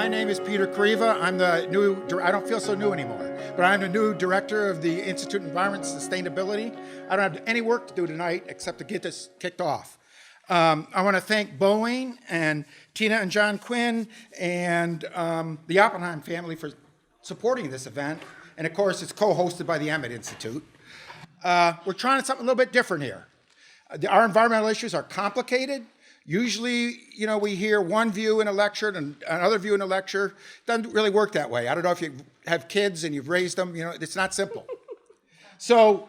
My name is Peter Kriva. I'm the new, I don't feel so new anymore, but I'm the new director of the Institute of Environment and Sustainability. I don't have any work to do tonight except to get this kicked off. I want to thank Boeing and Tina and John Quinn and the Oppenheim family for supporting this event. And of course, it's co-hosted by the Emmett Institute. We're trying something a little bit different here. Our environmental issues are complicated. Usually, we hear one view in a lecture and another view in a lecture. It doesn't really work that way. I don't know if you have kids and you've raised them, it's not simple. So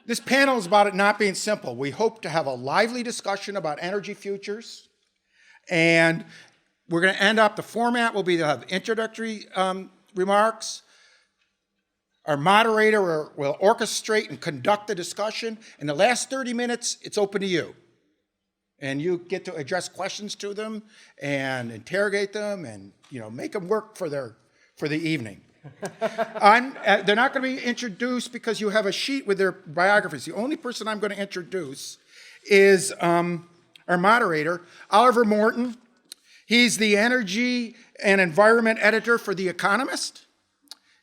this panel is about it not being simple. We hope to have a lively discussion about energy futures. And we're going to end up, the format will be to have introductory remarks. Our moderator will orchestrate and conduct the discussion. In the last 30 minutes, it's open to you. And you get to address questions to them and interrogate them and make them work for the evening. They're not going to be introduced because you have a sheet with their biographies. The only person I'm going to introduce is our moderator, Oliver Morton. He's the energy and environment editor for The Economist.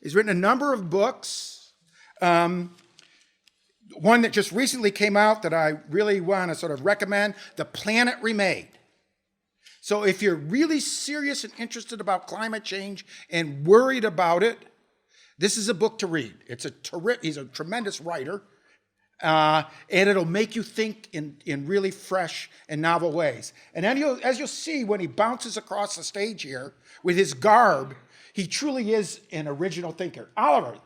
He's written a number of books. One that just recently came out that I really want to sort of recommend, The Planet Remade. So if you're really serious and interested about climate change and worried about it, this is a book to read. He's a tremendous writer, and it'll make you think in really fresh and novel ways. And then as you'll see when he bounces across the stage here with his garb, he truly is an original thinker. Oliver.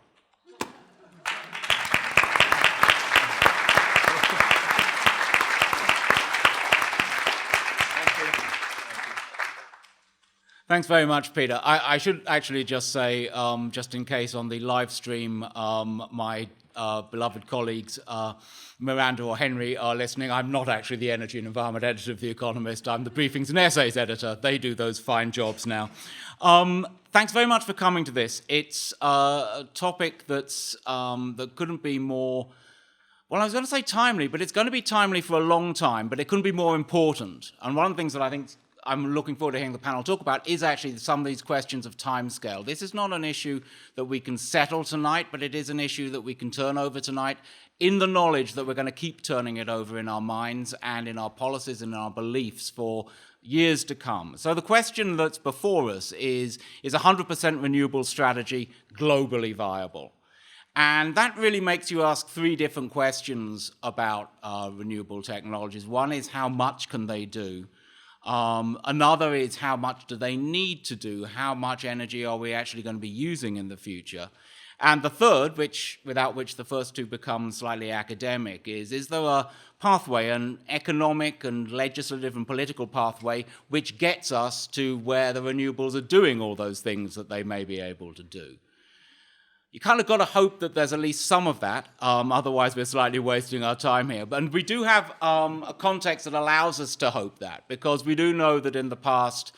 Thanks very much, Peter. I should actually just say, just in case on the live stream, my beloved colleagues, Miranda or Henry, are listening. I'm not actually the energy and environment editor of The Economist. I'm the briefings and essays editor. They do those fine jobs now. Thanks very much for coming to this. It's a topic that couldn't be more, well, I was going to say timely, but it's going to be timely for a long time, but it couldn't be more important. And one of the things that I think I'm looking forward to hearing the panel talk about is actually some of these questions of timescale. This is not an issue that we can settle tonight, but it is an issue that we can turn over tonight in the knowledge that we're going to keep turning it over in our minds and in our policies and in our beliefs for years to come. So the question that's before us is 100% renewable strategy globally viable? And that really makes you ask three different questions about renewable technologies. One is how much can they do? Another is how much do they need to do? How much energy are we actually going to be using in the future? And the third, without which the first two become slightly academic, is there a pathway, an economic and legislative and political pathway, which gets us to where the renewables are doing all those things that they may be able to do? You kind of got to hope that there's at least some of that, otherwise we're slightly wasting our time here. And we do have a context that allows us to hope that, because we do know that in the past,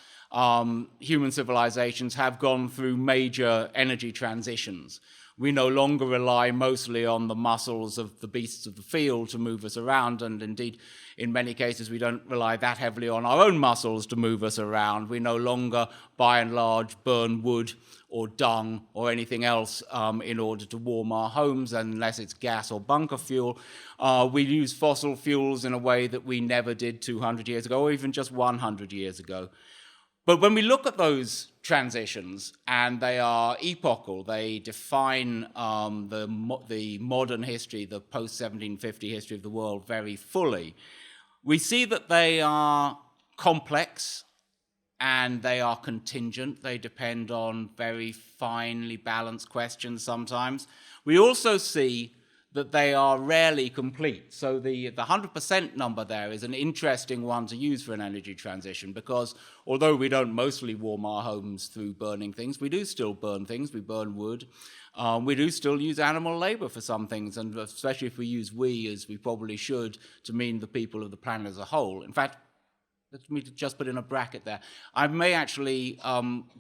human civilizations have gone through major energy transitions. We no longer rely mostly on the muscles of the beasts of the field to move us around, and indeed, in many cases, we don't rely that heavily on our own muscles to move us around. We no longer, by and large, burn wood or dung or anything else in order to warm our homes, unless it's gas or bunker fuel. We use fossil fuels in a way that we never did 200 years ago, or even just 100 years ago. But when we look at those transitions, and they are epochal, they define the modern history, the post-1750 history of the world very fully, we see that they are complex and they are contingent. They depend on very finely balanced questions sometimes. We also see that they are rarely complete. So the 100% number there is an interesting one to use for an energy transition, because although we don't mostly warm our homes through burning things, we do still burn things. We burn wood. We do still use animal labor for some things, and especially if we use we, as we probably should, to mean the people of the planet as a whole. In fact, let me just put in a bracket there. I may actually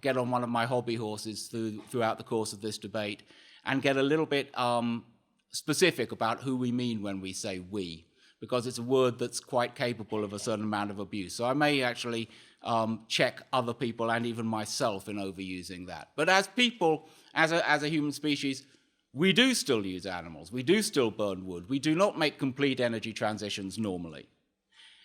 get on one of my hobby horses throughout the course of this debate and get a little bit specific about who we mean when we say we, because it's a word that's quite capable of a certain amount of abuse. So I may actually check other people and even myself in overusing that. But as people, as a human species, we do still use animals. We do still burn wood. We do not make complete energy transitions normally.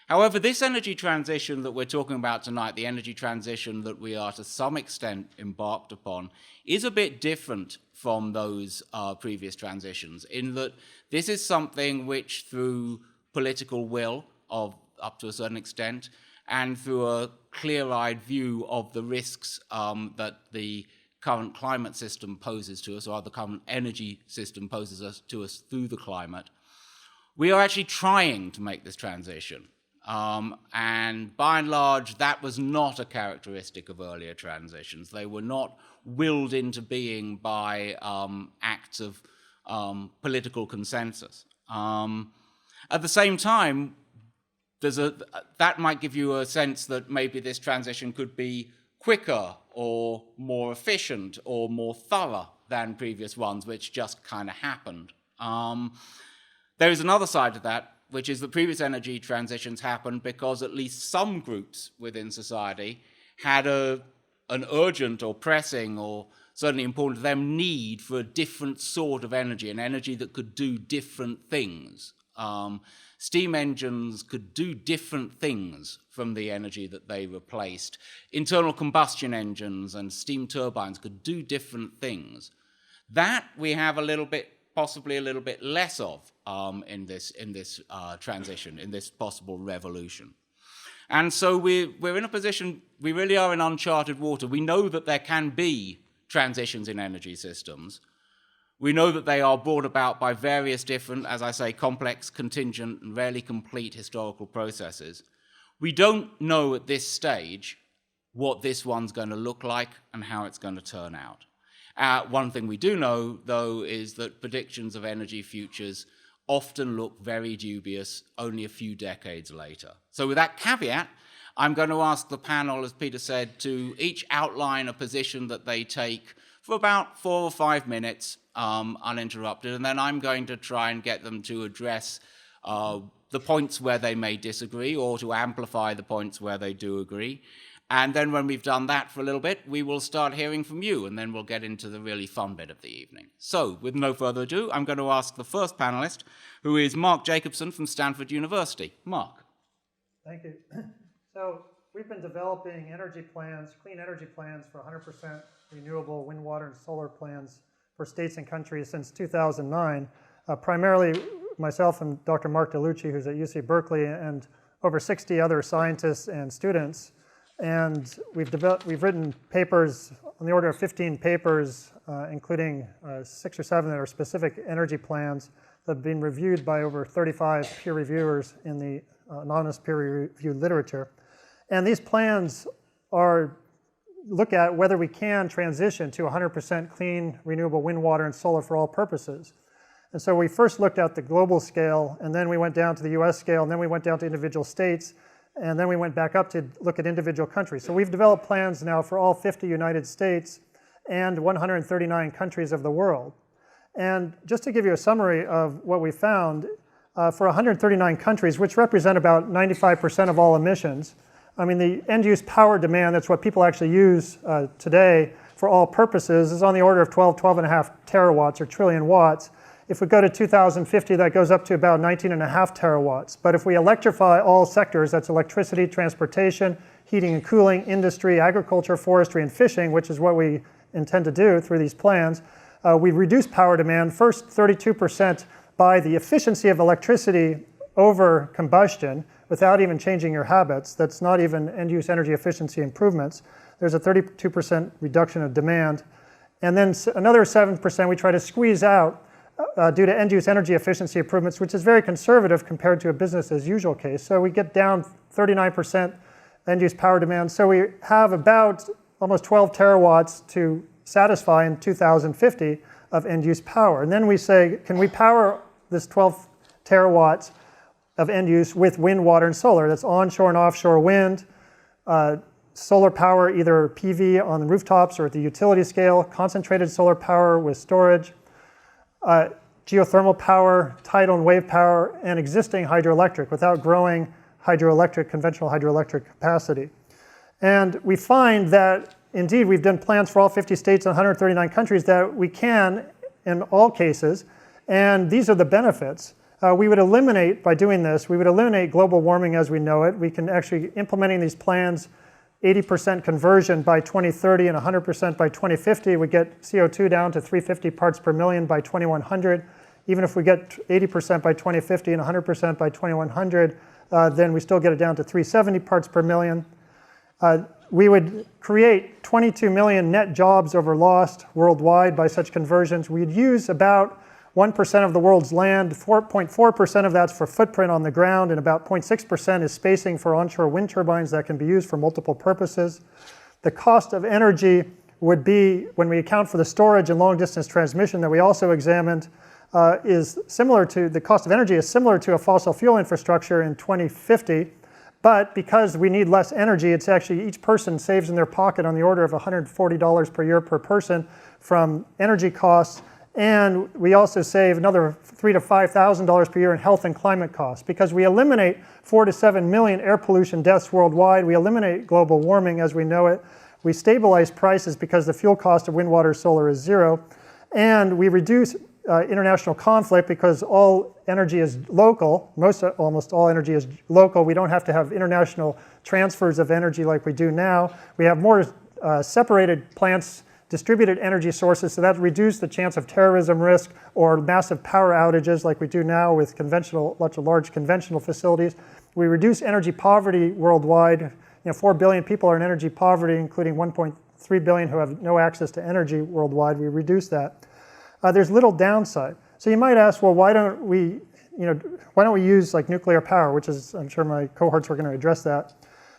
However, this energy transition that we're talking about tonight, the energy transition that we are to some extent embarked upon, is a bit different from those previous transitions in that this is something which, through political will of up to a certain extent, and through a clear-eyed view of the risks that the current climate system poses to us, or the current energy system poses to us through the climate, we are actually trying to make this transition. And by and large, that was not a characteristic of earlier transitions. They were not willed into being by acts of political consensus. At the same time, that might give you a sense that maybe this transition could be quicker or more efficient or more thorough than previous ones, which just kind of happened. There is another side to that, which is that previous energy transitions happened because at least some groups within society had an urgent or pressing or certainly important to them need for a different sort of energy, an energy that could do different things. Steam engines could do different things from the energy that they replaced. Internal combustion engines and steam turbines could do different things. That we have a little bit, possibly a little bit less of in this transition, in this possible revolution. And so we're in a position, we really are in uncharted water. We know that there can be transitions in energy systems. We know that they are brought about by various different, as I say, complex, contingent, and rarely complete historical processes. We don't know at this stage what this one's going to look like and how it's going to turn out. One thing we do know, though, is that predictions of energy futures often look very dubious only a few decades later. So with that caveat, I'm going to ask the panel, as Peter said, to each outline a position that they take for about 4 or 5 minutes, uninterrupted, and then I'm going to try and get them to address the points where they may disagree or to amplify the points where they do agree. And then when we've done that for a little bit, we will start hearing from you, and then we'll get into the really fun bit of the evening. So, with no further ado, I'm going to ask the first panelist, who is Mark Jacobson from Stanford University. Mark. Thank you. So, we've been developing energy plans, clean energy plans for 100% renewable wind, water, and solar plans for states and countries since 2009. Primarily myself and Dr. Mark DeLucci, who's at UC Berkeley, and over 60 other scientists and students. And we've written papers on the order of 15 papers, including 6 or 7 that are specific energy plans that have been reviewed by over 35 peer reviewers in the anonymous peer-reviewed literature. And these plans look at whether we can transition to 100% clean, renewable wind, water, and solar for all purposes. And so we first looked at the global scale, and then we went down to the US scale, and then we went down to individual states, and then we went back up to look at individual countries. So we've developed plans now for all 50 United States and 139 countries of the world. And just to give you a summary of what we found, for 139 countries, which represent about 95% of all emissions, I mean, the end-use power demand, that's what people actually use today for all purposes, is on the order of 12.5 terawatts or trillion watts. If we go to 2050, that goes up to about 19.5 terawatts. But if we electrify all sectors, that's electricity, transportation, heating and cooling, industry, agriculture, forestry, and fishing, which is what we intend to do through these plans, we reduce power demand, first 32% by the efficiency of electricity over combustion without even changing your habits. That's not even end-use energy efficiency improvements. There's a 32% reduction of demand. And then another 7% we try to squeeze out due to end-use energy efficiency improvements, which is very conservative compared to a business-as-usual case. So we get down 39% end-use power demand. So we have about almost 12 terawatts to satisfy in 2050 of end-use power. And then we say, can we power this 12 terawatts of end-use with wind, water, and solar? That's onshore and offshore wind, solar power, either PV on the rooftops or at the utility scale, concentrated solar power with storage, geothermal power, tidal and wave power, and existing hydroelectric without growing hydroelectric, conventional hydroelectric capacity. And we find that, indeed, we've done plans for all 50 states and 139 countries that we can in all cases, and these are the benefits. We would eliminate, by doing this, we would eliminate global warming as we know it. We can actually, implementing these plans, 80% conversion by 2030 and 100% by 2050 would get CO2 down to 350 parts per million by 2100. Even if we get 80% by 2050 and 100% by 2100, then we still get it down to 370 parts per million. We would create 22 million net jobs over lost worldwide by such conversions. We'd use about 1% of the world's land, 4.4% of that's for footprint on the ground, and about 0.6% is spacing for onshore wind turbines that can be used for multiple purposes. The cost of energy would be, when we account for the storage and long distance transmission that we also examined, is similar to, the cost of energy is similar to a fossil fuel infrastructure in 2050, but because we need less energy, it's actually each person saves in their pocket on the order of $140 per year per person from energy costs. And we also save another $3,000 to $5,000 per year in health and climate costs because we eliminate 4 to 7 million air pollution deaths worldwide. We eliminate global warming as we know it. We stabilize prices because the fuel cost of wind, water, solar is zero. And we reduce international conflict because all energy is local. Almost all energy is local. We don't have to have international transfers of energy like we do now. We have more separated plants, distributed energy sources, so that reduces the chance of terrorism risk or massive power outages like we do now with large conventional facilities. We reduce energy poverty worldwide. 4 billion people are in energy poverty, including 1.3 billion who have no access to energy worldwide. We reduce that. There's little downside. So you might ask, well, why don't we use like nuclear power, which is, I'm sure my cohorts are going to address that,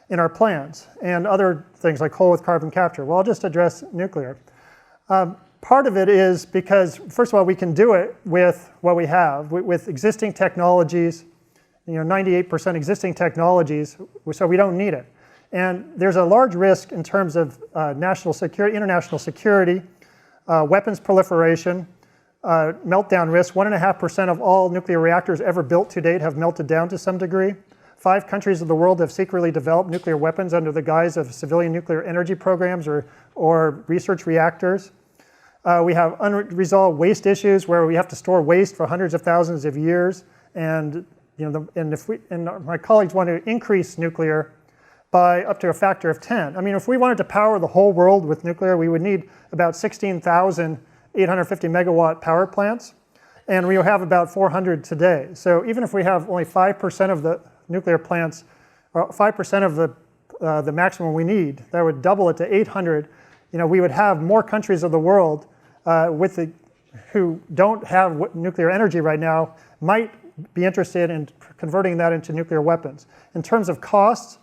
in our plans, and other things like coal with carbon capture. Well, I'll just address nuclear. Part of it is because, first of all, we can do it with what we have, with existing technologies, 98% existing technologies, so we don't need it. And there's a large risk in terms of national security, international security, weapons proliferation, meltdown risk. 1.5% of all nuclear reactors ever built to date have melted down to some degree. 5 countries of the world have secretly developed nuclear weapons under the guise of civilian nuclear energy programs or research reactors. We have unresolved waste issues where we have to store waste for hundreds of thousands of years. And my colleagues want to increase nuclear by up to a factor of 10. I mean, if we wanted to power the whole world with nuclear, we would need about 16,850 megawatt power plants. And we have about 400 today. So even if we have only 5% of the nuclear plants, or 5% of the maximum we need, that would double it to 800. We would have more countries of the world who don't have nuclear energy right now might be interested in converting that into nuclear weapons. In terms of cost,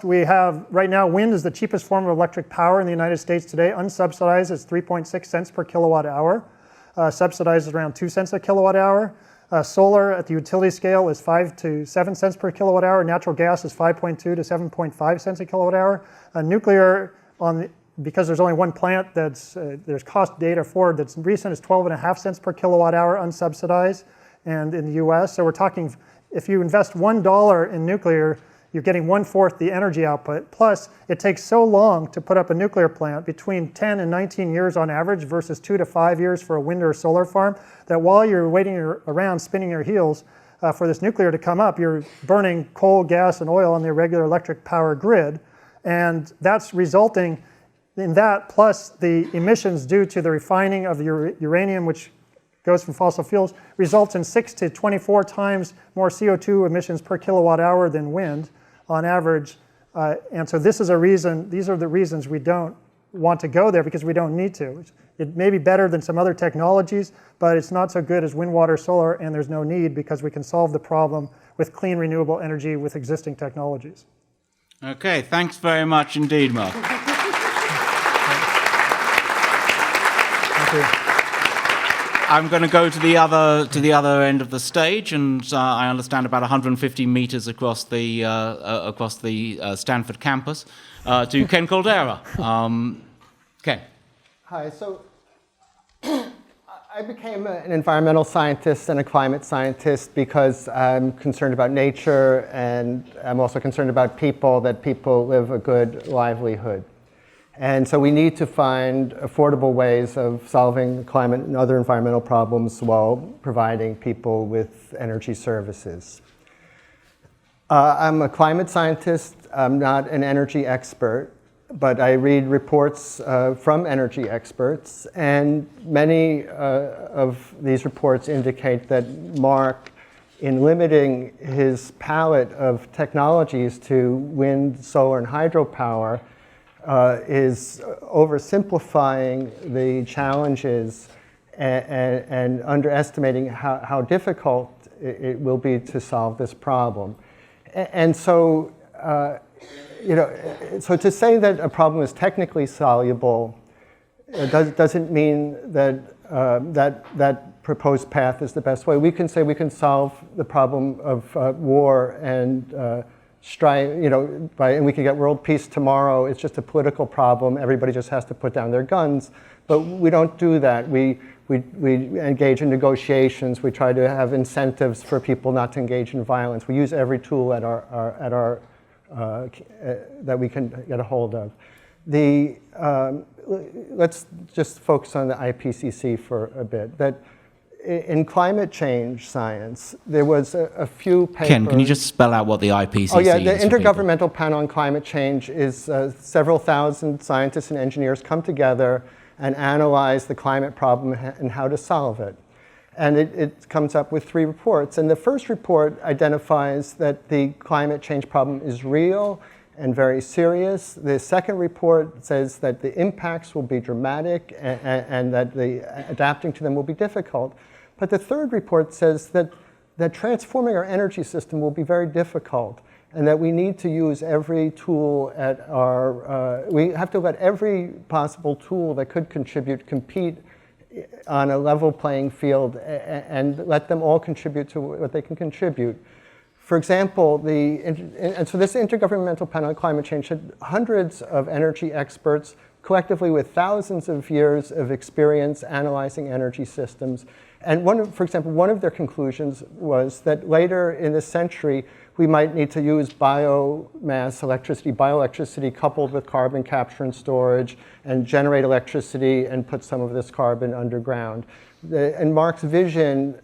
we have right now wind is the cheapest form of electric power in the United States today. Unsubsidized is 3.6 cents per kilowatt hour. Subsidized is around 2 cents a kilowatt hour. Solar at the utility scale is 5 to 7 cents per kilowatt hour. Natural gas is 5.2 to 7.5 cents a kilowatt hour. Nuclear, because there's only one plant there's cost data for that's recent, is 12.5 cents per kilowatt hour unsubsidized, and in the U.S. So we're talking, if you invest $1 in nuclear, you're getting 1/4 the energy output. Plus, it takes so long to put up a nuclear plant, between 10 and 19 years on average versus 2 to 5 years for a wind or solar farm, that while you're waiting around spinning your heels for this nuclear to come up, you're burning coal, gas, and oil on the regular electric power grid. And that's resulting in that, plus the emissions due to the refining of the uranium, which goes from fossil fuels, results in 6 to 24 times more CO2 emissions per kilowatt hour than wind on average. And so these are the reasons we don't want to go there, because we don't need to. It may be better than some other technologies, but it's not so good as wind, water, solar, and there's no need because we can solve the problem with clean renewable energy with existing technologies. Okay, thanks very much indeed, Mark. Thank you. I'm going to go to the other end of the stage, and I understand about 150 meters across the Stanford campus, to Ken Caldera. Ken. Hi. So I became an environmental scientist and a climate scientist because I'm concerned about nature, and I'm also concerned about people, that people live a good livelihood. And so we need to find affordable ways of solving climate and other environmental problems while providing people with energy services. I'm a climate scientist. I'm not an energy expert, but I read reports from energy experts, and many of these reports indicate that Mark, in limiting his palette of technologies to wind, solar, and hydropower, is oversimplifying the challenges and underestimating how difficult it will be to solve this problem. And so, so to say that a problem is technically soluble doesn't mean that that proposed path is the best way. We can say we can solve the problem of war and strife, and we can get world peace tomorrow. It's just a political problem. Everybody just has to put down their guns. But we don't do that. We engage in negotiations. We try to have incentives for people not to engage in violence. We use every tool at our that we can get a hold of. Let's just focus on the IPCC for a bit. That in climate change science, there was a few papers. Ken, can you just spell out what the IPCC is? Oh yeah, the for people? Intergovernmental Panel on Climate Change is several thousand scientists and engineers come together and analyze the climate problem and how to solve it. And it comes up with 3 reports. And the first report identifies that the climate change problem is real and very serious. The second report says that the impacts will be dramatic and that adapting to them will be difficult. But the third report says that transforming our energy system will be very difficult, and that we need to use every tool at we have to let every possible tool that could contribute compete on a level playing field and let them all contribute to what they can contribute. For example, and so this Intergovernmental Panel on Climate Change had hundreds of energy experts, collectively with thousands of years of experience analyzing energy systems. And for example, one of their conclusions was that later in this century, we might need to use biomass electricity, bioelectricity coupled with carbon capture and storage, and generate electricity and put some of this carbon underground. In Mark's vision,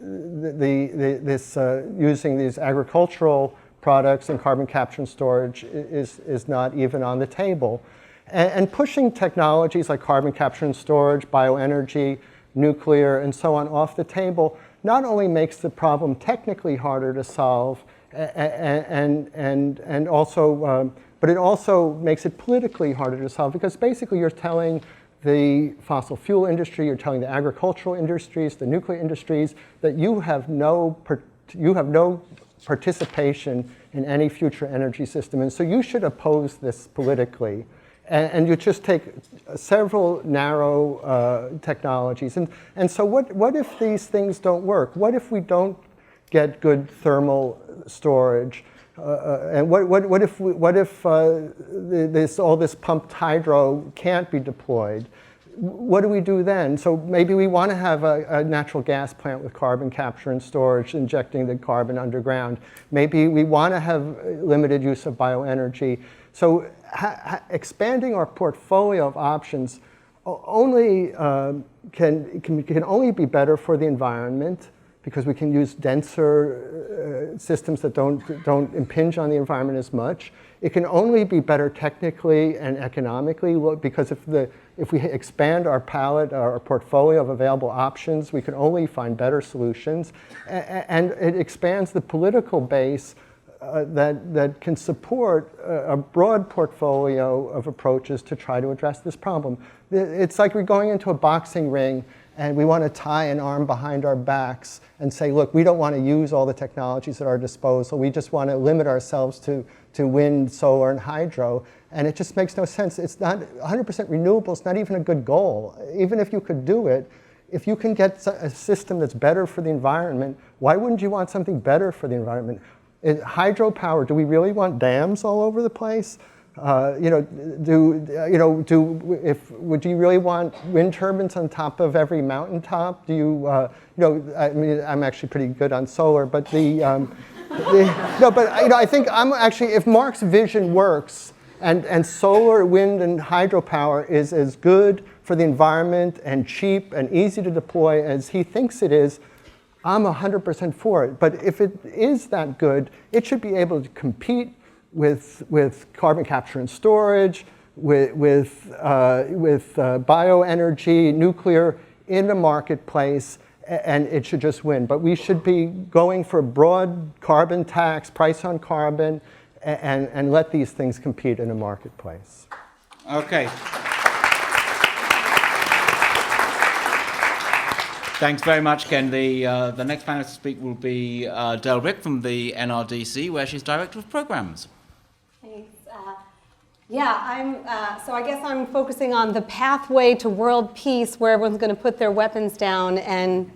using these agricultural products and carbon capture and storage is not even on the table. And pushing technologies like carbon capture and storage, bioenergy, nuclear, and so on off the table not only makes the problem technically harder to solve, and also, but it also makes it politically harder to solve, because basically you're telling the fossil fuel industry, you're telling the agricultural industries, the nuclear industries, that you have no participation in any future energy system, and so you should oppose this politically. And you just take several narrow technologies. And so what if these things don't work? What if we don't get good thermal storage? And what if all this pumped hydro can't be deployed? What do we do then? So maybe we want to have a natural gas plant with carbon capture and storage, injecting the carbon underground. Maybe we want to have limited use of bioenergy. So expanding our portfolio of options only can only be better for the environment, because we can use denser systems that don't impinge on the environment as much. It can only be better technically and economically, because if we expand our palette, our portfolio of available options, we can only find better solutions. And it expands the political base that can support a broad portfolio of approaches to try to address this problem. It's like we're going into a boxing ring and we want to tie an arm behind our backs and say, look, we don't want to use all the technologies at our disposal. We just want to limit ourselves to wind, solar, and hydro. And it just makes no sense. It's not 100% renewable. It's not even a good goal. Even if you could do it, if you can get a system that's better for the environment, why wouldn't you want something better for the environment? Hydropower, do we really want dams all over the place? Would you really want wind turbines on top of every mountaintop? Do you, I mean, I'm actually pretty good on solar, but I think I'm actually, if Mark's vision works, and solar, wind, and hydropower is as good for the environment and cheap and easy to deploy as he thinks it is, I'm 100% for it. But if it is that good, it should be able to compete with carbon capture and storage, with bioenergy, nuclear in the marketplace, and it should just win. But we should be going for a broad carbon tax, price on carbon, and let these things compete in the marketplace. Okay. Thanks very much, Ken. The next panelist to speak will be Del Rick from the NRDC, where she's Director of Programs. Thanks. So I guess I'm focusing on the pathway to world peace, where everyone's going to put their weapons down and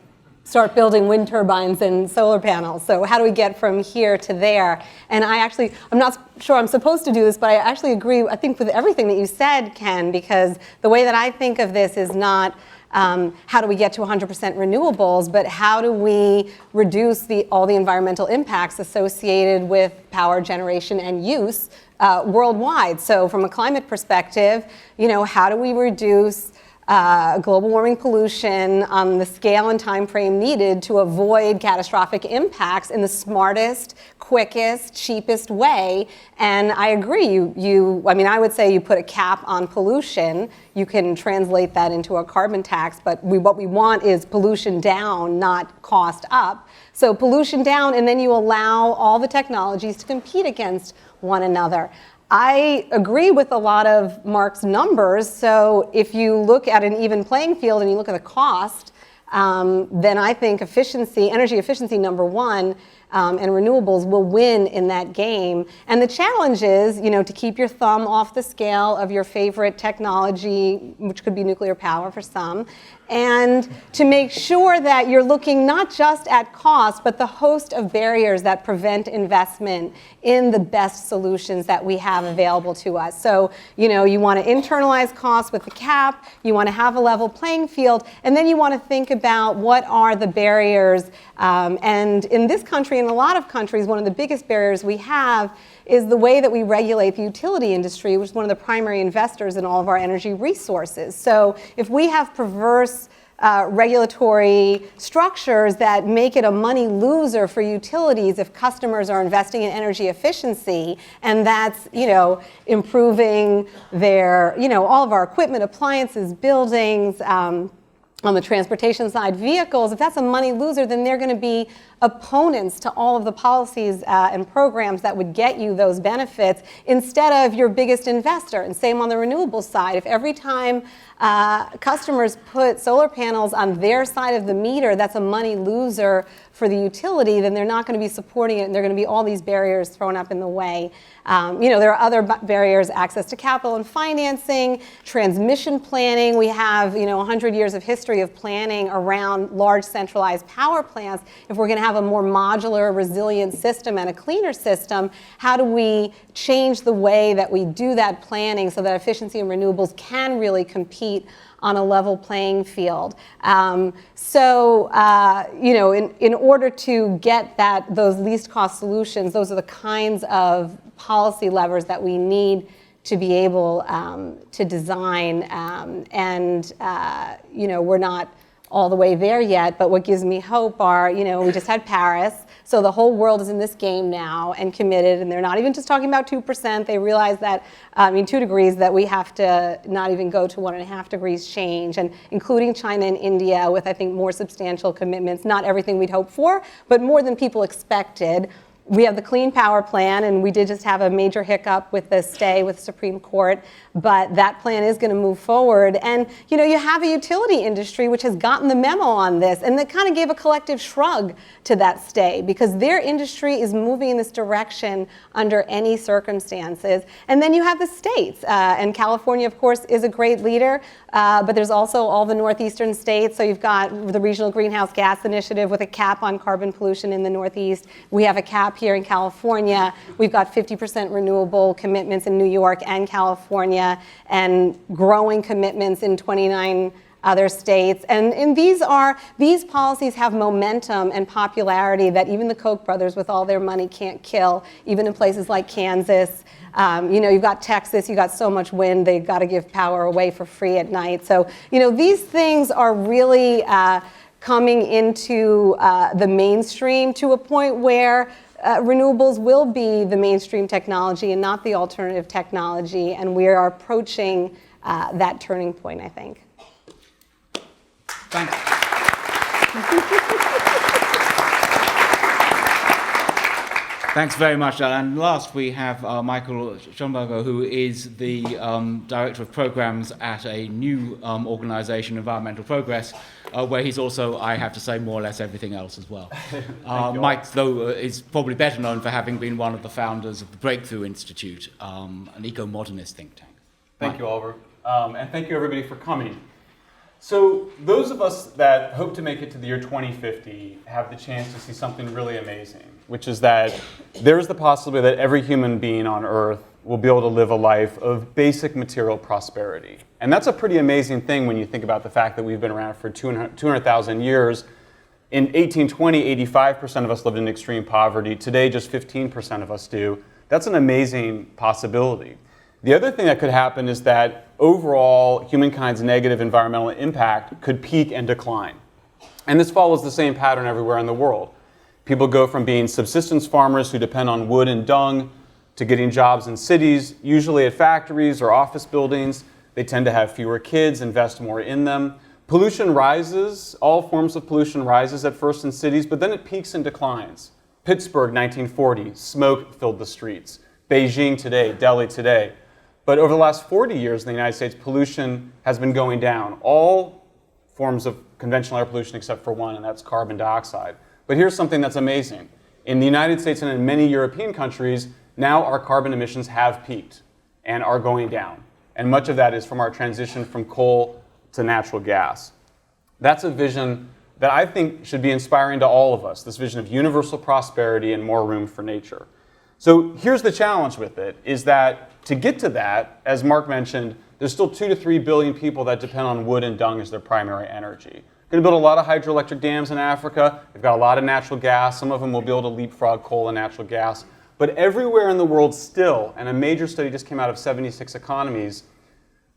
start building wind turbines and solar panels. So how do we get from here to there? And I'm not sure I'm supposed to do this, but I actually agree, I think, with everything that you said, Ken, because the way that I think of this is not how do we get to 100% renewables, but how do we reduce all the environmental impacts associated with power generation and use worldwide. So from a climate perspective, how do we reduce global warming pollution on the scale and time frame needed to avoid catastrophic impacts in the smartest, quickest, cheapest way? And I agree, I would say you put a cap on pollution. You can translate that into a carbon tax, but what we want is pollution down, not cost up. So pollution down, and then you allow all the technologies to compete against one another. I agree with a lot of Mark's numbers. So if you look at an even playing field and you look at the cost, then I think energy efficiency number one, and renewables will win in that game. And the challenge is, to keep your thumb off the scale of your favorite technology, which could be nuclear power for some, and to make sure that you're looking not just at cost, but the host of barriers that prevent investment in the best solutions that we have available to us. So, you want to internalize costs with the cap, you want to have a level playing field, and then you want to think about what are the barriers. And in this country, in a lot of countries, one of the biggest barriers we have is the way that we regulate the utility industry, which is one of the primary investors in all of our energy resources. So if we have perverse regulatory structures that make it a money loser for utilities if customers are investing in energy efficiency, and that's improving their all of our equipment, appliances, buildings, on the transportation side, vehicles, if that's a money loser, then they're going to be opponents to all of the policies and programs that would get you those benefits instead of your biggest investor. And same on the renewable side. If every time customers put solar panels on their side of the meter, that's a money loser for the utility, then they're not going to be supporting it, and there are going to be all these barriers thrown up in the way. There are other barriers: access to capital and financing, transmission planning. We have 100 years of history of planning around large centralized power plants. If we're going to have a more modular, resilient system and a cleaner system, how do we change the way that we do that planning so that efficiency and renewables can really compete on a level playing field? In order to get those least cost solutions, those are the kinds of policy levers that we need to be able to design. We're not all the way there yet, but what gives me hope are, we just had Paris, so the whole world is in this game now and committed, and they're not even just talking about 2%. They realize that, 2 degrees, that we have to not even go to 1.5 degrees change, and including China and India with, I think, more substantial commitments, not everything we'd hoped for, but more than people expected. We have the Clean Power Plan, and we did just have a major hiccup with the stay with the Supreme Court, but that plan is going to move forward. And you have a utility industry which has gotten the memo on this, and that kind of gave a collective shrug to that stay because their industry is moving in this direction under any circumstances. And then you have the states, and California, of course, is a great leader, but there's also all the northeastern states. So you've got the Regional Greenhouse Gas Initiative with a cap on carbon pollution in the Northeast. We have a cap up here in California, we've got 50% renewable commitments in New York and California, and growing commitments in 29 other states. And these policies have momentum and popularity that even the Koch brothers with all their money can't kill, even in places like Kansas. You've got Texas, you've got so much wind, they've got to give power away for free at night. So, these things are really coming into the mainstream to a point where renewables will be the mainstream technology and not the alternative technology. And we are approaching that turning point, I think. Thanks. Thanks very much. And last, we have Michael Schomburger, who is the Director of Programs at a new organization, Environmental Progress, where he's also, I have to say, more or less everything else as well. Mike, though, is probably better known for having been one of the founders of the Breakthrough Institute, an eco-modernist think tank. Thank you, Oliver. And thank you, everybody, for coming. So those of us that hope to make it to the year 2050 have the chance to see something really amazing, which is that there's the possibility that every human being on Earth will be able to live a life of basic material prosperity. And that's a pretty amazing thing when you think about the fact that we've been around for 200,000 years. In 1820, 85% of us lived in extreme poverty. Today, just 15% of us do. That's an amazing possibility. The other thing that could happen is that overall humankind's negative environmental impact could peak and decline. And this follows the same pattern everywhere in the world. People go from being subsistence farmers who depend on wood and dung to getting jobs in cities, usually at factories or office buildings. They tend to have fewer kids, invest more in them. Pollution rises, all forms of pollution rises at first in cities, but then it peaks and declines. Pittsburgh, 1940, smoke filled the streets. Beijing today, Delhi today. But over the last 40 years in the United States, pollution has been going down. All forms of conventional air pollution except for one, and that's carbon dioxide. But here's something that's amazing. In the United States and in many European countries, now our carbon emissions have peaked and are going down. And much of that is from our transition from coal to natural gas. That's a vision that I think should be inspiring to all of us, this vision of universal prosperity and more room for nature. So here's the challenge with it, is that to get to that, as Mark mentioned, there's still 2 to 3 billion people that depend on wood and dung as their primary energy. Going to build a lot of hydroelectric dams in Africa. They've got a lot of natural gas. Some of them will be able to leapfrog coal and natural gas. But everywhere in the world still, and a major study just came out of 76 economies,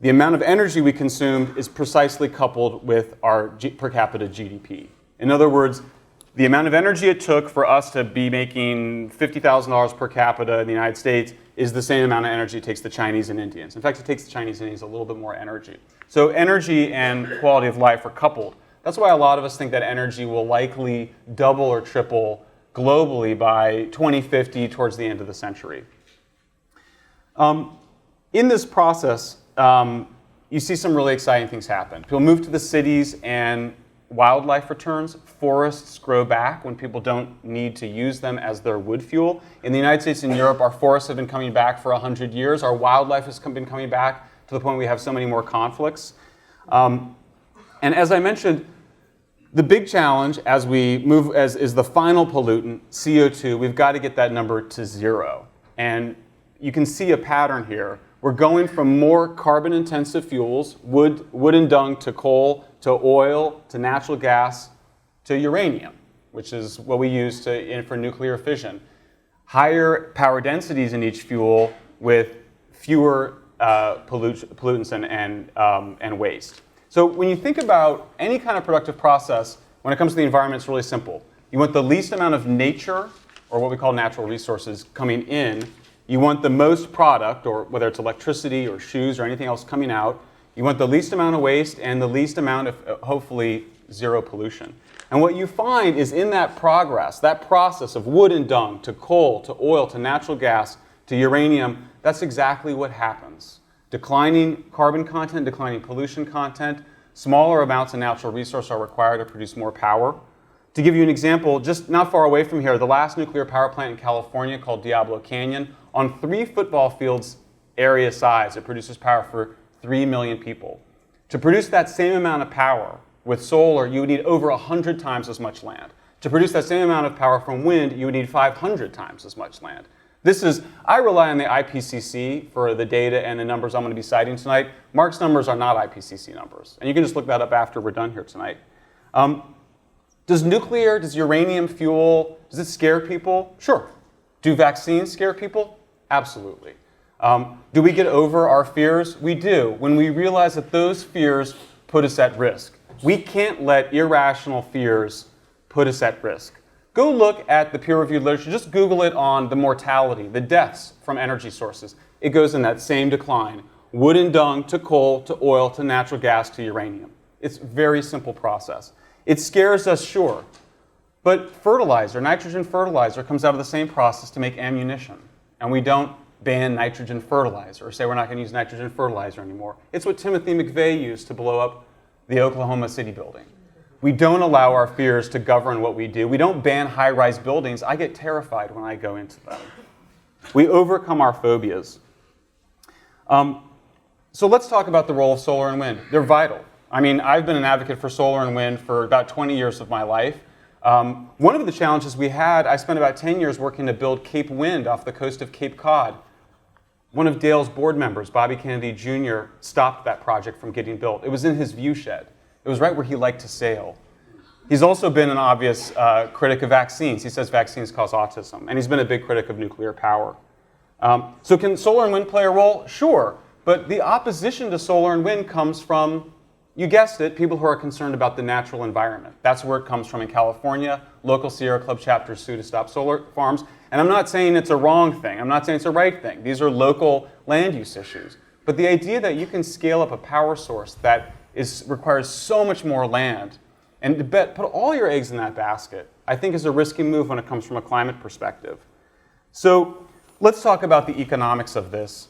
the amount of energy we consumed is precisely coupled with our per capita GDP. In other words, the amount of energy it took for us to be making $50,000 per capita in the United States is the same amount of energy it takes the Chinese and Indians. In fact, it takes the Chinese and Indians a little bit more energy. So energy and quality of life are coupled. That's why a lot of us think that energy will likely double or triple globally by 2050, towards the end of the century. In this process, you see some really exciting things happen. People move to the cities and wildlife returns. Forests grow back when people don't need to use them as their wood fuel. In the United States and Europe, our forests have been coming back for 100 years. Our wildlife has been coming back to the point we have so many more conflicts. And as I mentioned, the big challenge as we move, as is the final pollutant, CO2, we've got to get that number to 0. And you can see a pattern here. We're going from more carbon-intensive fuels, wood and dung, to coal, to oil, to natural gas, to uranium, which is what we use for nuclear fission. Higher power densities in each fuel with fewer pollutants and waste. So when you think about any kind of productive process, when it comes to the environment, it's really simple. You want the least amount of nature, or what we call natural resources, coming in. You want the most product, or whether it's electricity or shoes or anything else coming out. You want the least amount of waste and the least amount of, hopefully, zero pollution. And what you find is in that progress, that process of wood and dung, to coal, to oil, to natural gas, to uranium, that's exactly what happens. Declining carbon content, declining pollution content, smaller amounts of natural resource are required to produce more power. To give you an example, just not far away from here, the last nuclear power plant in California, called Diablo Canyon, on 3 football fields area size, it produces power for 3 million people. To produce that same amount of power with solar, you would need over 100 times as much land. To produce that same amount of power from wind, you would need 500 times as much land. I rely on the IPCC for the data and the numbers I'm going to be citing tonight. Mark's numbers are not IPCC numbers. And you can just look that up after we're done here tonight. Does uranium fuel, does it scare people? Sure. Do vaccines scare people? Absolutely. Do we get over our fears? We do, when we realize that those fears put us at risk. We can't let irrational fears put us at risk. Go look at the peer-reviewed literature. Just Google it on the mortality, the deaths from energy sources. It goes in that same decline. Wood and dung to coal to oil to natural gas to uranium. It's a very simple process. It scares us, sure. But fertilizer, nitrogen fertilizer, comes out of the same process to make ammunition. And we don't ban nitrogen fertilizer or say we're not going to use nitrogen fertilizer anymore. It's what Timothy McVeigh used to blow up the Oklahoma City building. We don't allow our fears to govern what we do. We don't ban high-rise buildings. I get terrified when I go into them. We overcome our phobias. So let's talk about the role of solar and wind. They're vital. I mean, I've been an advocate for solar and wind for about 20 years of my life. One of the challenges we had, I spent about 10 years working to build Cape Wind off the coast of Cape Cod. One of Dale's board members, Bobby Kennedy Jr., stopped that project from getting built. It was in his viewshed. It was right where he liked to sail. He's also been an obvious critic of vaccines. He says vaccines cause autism, and he's been a big critic of nuclear power. So can solar and wind play a role? Sure, but the opposition to solar and wind comes from, you guessed it, people who are concerned about the natural environment. That's where it comes from in California. Local Sierra Club chapters sue to stop solar farms. And I'm not saying it's a wrong thing. I'm not saying it's a right thing. These are local land use issues. But the idea that you can scale up a power source that requires so much more land and to put all your eggs in that basket, I think is a risky move when it comes from a climate perspective. So let's talk about the economics of this.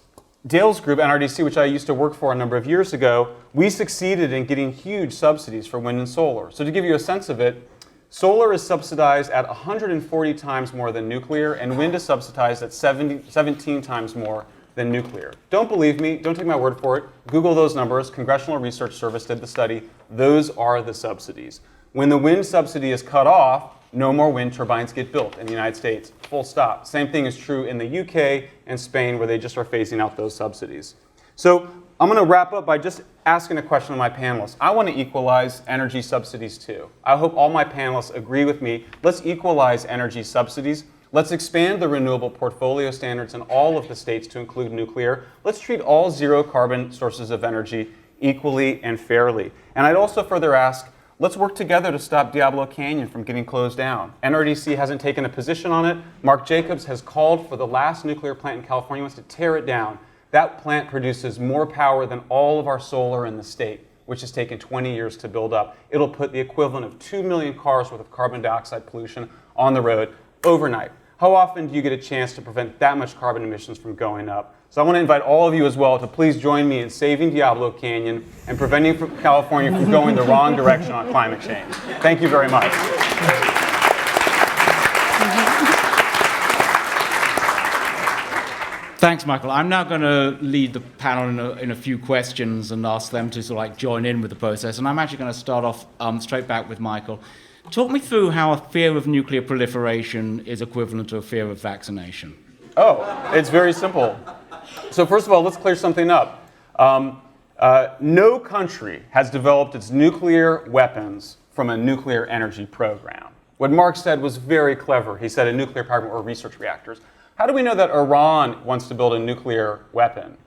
Dale's group, NRDC, which I used to work for a number of years ago, we succeeded in getting huge subsidies for wind and solar. So to give you a sense of it, solar is subsidized at 140 times more than nuclear, and wind is subsidized at 17 times more than nuclear. Don't believe me, don't take my word for it. Google those numbers. Congressional Research Service did the study. Those are the subsidies. When the wind subsidy is cut off, no more wind turbines get built in the United States. Full stop. Same thing is true in the UK and Spain, where they just are phasing out those subsidies. So I'm going to wrap up by just asking a question of my panelists. I want to equalize energy subsidies too. I hope all my panelists agree with me. Let's equalize energy subsidies. Let's expand the renewable portfolio standards in all of the states to include nuclear. Let's treat all zero carbon sources of energy equally and fairly. And I'd also further ask, let's work together to stop Diablo Canyon from getting closed down. NRDC hasn't taken a position on it. Mark Jacobs has called for the last nuclear plant in California. He wants to tear it down. That plant produces more power than all of our solar in the state, which has taken 20 years to build up. It'll put the equivalent of 2 million cars worth of carbon dioxide pollution on the road overnight. How often do you get a chance to prevent that much carbon emissions from going up? So I want to invite all of you as well to please join me in saving Diablo Canyon and preventing California from going the wrong direction on climate change. Thank you very much. Thanks, Michael. I'm now going to lead the panel in a few questions and ask them to sort of like join in with the process. And I'm actually going to start off straight back with Michael. Talk me through how a fear of nuclear proliferation is equivalent to a fear of vaccination. Oh, it's very simple. So first of all, let's clear something up. No country has developed its nuclear weapons from a nuclear energy program. What Mark said was very clever. He said a nuclear program or research reactors. How do we know that Iran wants to build a nuclear weapon?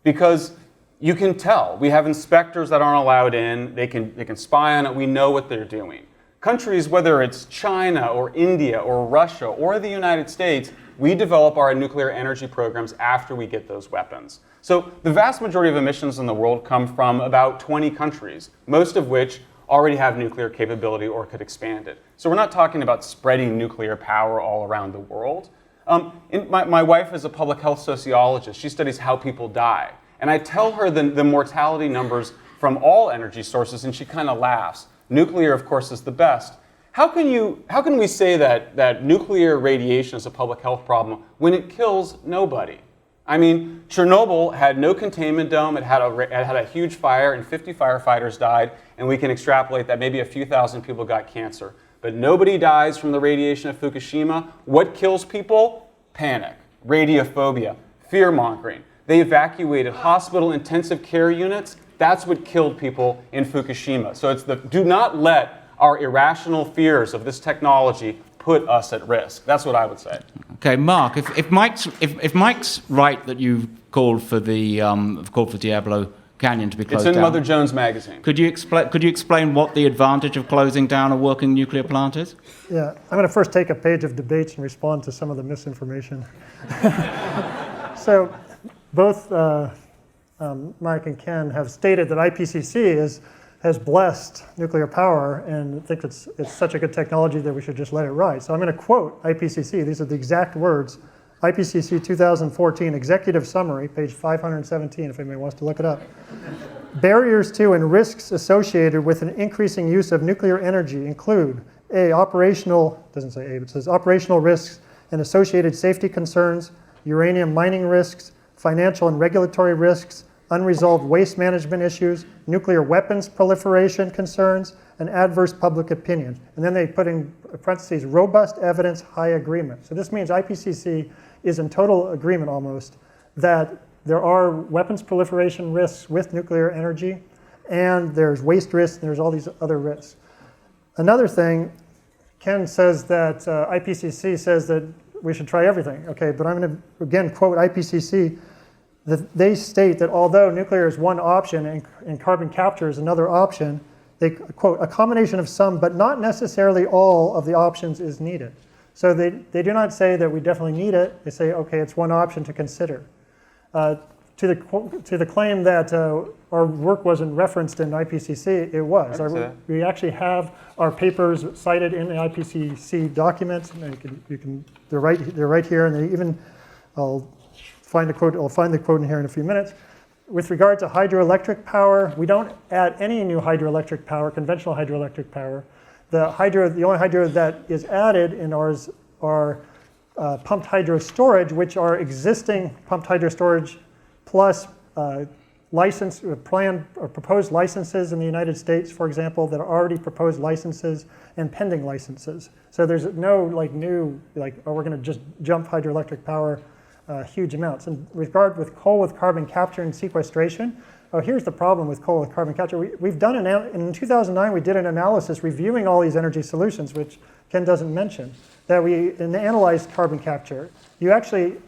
Because you can tell. We have inspectors that aren't allowed in. They can spy on it. We know what they're doing. Countries, whether it's China or India or Russia or the United States, we develop our nuclear energy programs after we get those weapons. So the vast majority of emissions in the world come from about 20 countries, most of which already have nuclear capability or could expand it. So we're not talking about spreading nuclear power all around the world. My wife is a public health sociologist. She studies how people die. And I tell her the mortality numbers from all energy sources, and she kind of laughs. Nuclear, of course, is the best. How can we say that nuclear radiation is a public health problem when it kills nobody? I mean, Chernobyl had no containment dome. It had a huge fire, and 50 firefighters died. And we can extrapolate that maybe a few thousand people got cancer. but nobody dies from the radiation of Fukushima. What kills people? Panic, radiophobia, fear-mongering. They evacuated hospital intensive care units. That's what killed people in Fukushima. So it's do not let our irrational fears of this technology put us at risk. That's what I would say. Okay, Mark, if Mike's right that you called for Diablo Canyon to be closed down. It's in Mother Jones magazine. Could you explain what the advantage of closing down a working nuclear plant is? Yeah, I'm going to first take a page of debates and respond to some of the misinformation. So both Mike and Ken have stated that IPCC has blessed nuclear power and think it's such a good technology that we should just let it ride. So I'm going to quote IPCC. These are the exact words. IPCC 2014 Executive Summary, page 517, if anybody wants to look it up. Barriers to and risks associated with an increasing use of nuclear energy include doesn't say A, but it says operational risks and associated safety concerns, uranium mining risks, financial and regulatory risks, unresolved waste management issues, nuclear weapons proliferation concerns, and adverse public opinion. And then they put in parentheses, robust evidence, high agreement. So this means IPCC is in total agreement almost that there are weapons proliferation risks with nuclear energy, and there's waste risks, and there's all these other risks. Another thing, Ken says that IPCC says that we should try everything. Okay, but I'm going to again quote IPCC. They state that although nuclear is one option and carbon capture is another option, they quote, a combination of some, but not necessarily all of the options is needed. So they do not say that we definitely need it. They say, okay, it's one option to consider. To the claim that our work wasn't referenced in IPCC, it was. We actually have our papers cited in the IPCC documents. And they're right here, and they even, I'll find the quote in here in a few minutes. With regard to hydroelectric power, we don't add any new hydroelectric power, conventional hydroelectric power. The only hydro that is added in ours are pumped hydro storage, which are existing pumped hydro storage plus planned or proposed licenses in the United States, for example, that are already proposed licenses and pending licenses. So there's no new, we're going to just jump hydroelectric power huge amounts. In regard with coal with carbon capture and sequestration, here's the problem with coal with carbon capture. We've done in 2009, we did an analysis reviewing all these energy solutions, which Ken doesn't mention, that we analyzed carbon capture. The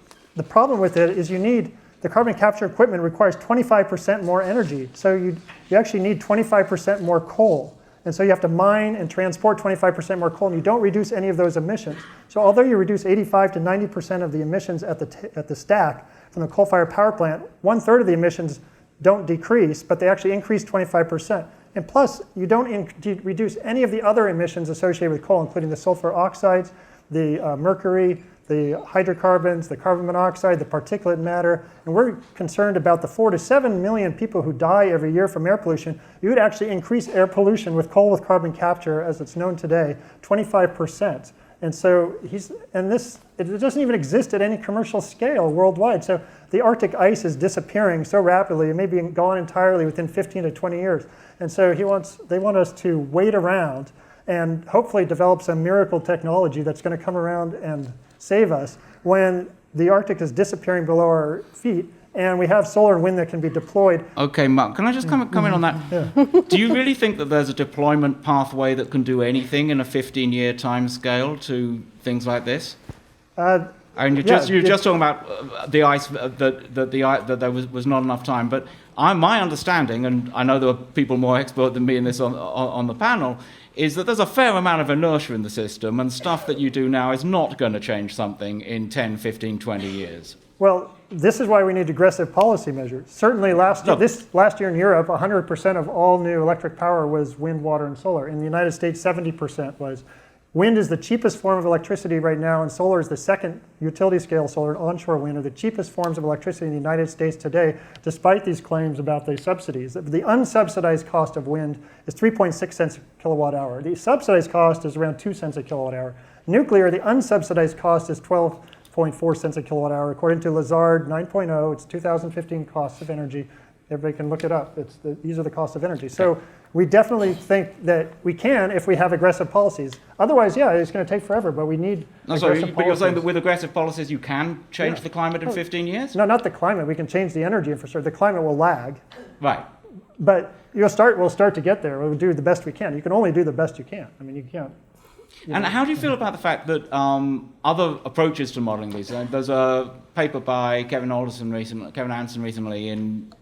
problem with it is the carbon capture equipment requires 25% more energy. So you actually need 25% more coal. And so you have to mine and transport 25% more coal, and you don't reduce any of those emissions. So although you reduce 85 to 90% of the emissions at the stack from the coal-fired power plant, 1/3 of the emissions don't decrease, but they actually increase 25%. And plus, you don't reduce any of the other emissions associated with coal, including the sulfur oxides, the mercury, the hydrocarbons, the carbon monoxide, the particulate matter, and we're concerned about the 4 to 7 million people who die every year from air pollution. You would actually increase air pollution with coal with carbon capture, as it's known today, 25%. And so it doesn't even exist at any commercial scale worldwide. So the Arctic ice is disappearing so rapidly, it may be gone entirely within 15 to 20 years. And so they want us to wait around and hopefully develop some miracle technology that's going to come around and save us when the Arctic is disappearing below our feet and we have solar and wind that can be deployed. Okay, Mark, can I just comment on that? Yeah. Do you really think that there's a deployment pathway that can do anything in a 15-year time scale to things like this? You're just talking about the ice, that there was not enough time. But my understanding, and I know there are people more expert than me in this on the panel, is that there's a fair amount of inertia in the system, and stuff that you do now is not going to change something in 10, 15, 20 years. Well, this is why we need aggressive policy measures. Certainly last year in Europe, 100% of all new electric power was wind, water, and solar. In the United States, 70% was. Wind is the cheapest form of electricity right now, and solar is the second. Utility scale solar and onshore wind are the cheapest forms of electricity in the United States today, despite these claims about the subsidies. The unsubsidized cost of wind is 3.6 cents a kilowatt hour. The subsidized cost is around 2 cents a kilowatt hour. Nuclear, the unsubsidized cost is 12.4 cents a kilowatt hour. According to Lazard 9.0, it's 2015 costs of energy. Everybody can look it up. These are the costs of energy. So we definitely think that we can if we have aggressive policies. Otherwise, yeah, it's going to take forever, but we need aggressive but you're saying that policies. with aggressive policies you can change Yeah. the climate in 15 years? No, not the climate. We can change the energy infrastructure. The climate will lag. Right. But we'll start to get there. We'll do the best we can. You can only do the best you can. I mean, you can't. And how do you feel about the fact that other approaches to modeling these? There's a paper by Kevin Anderson recently in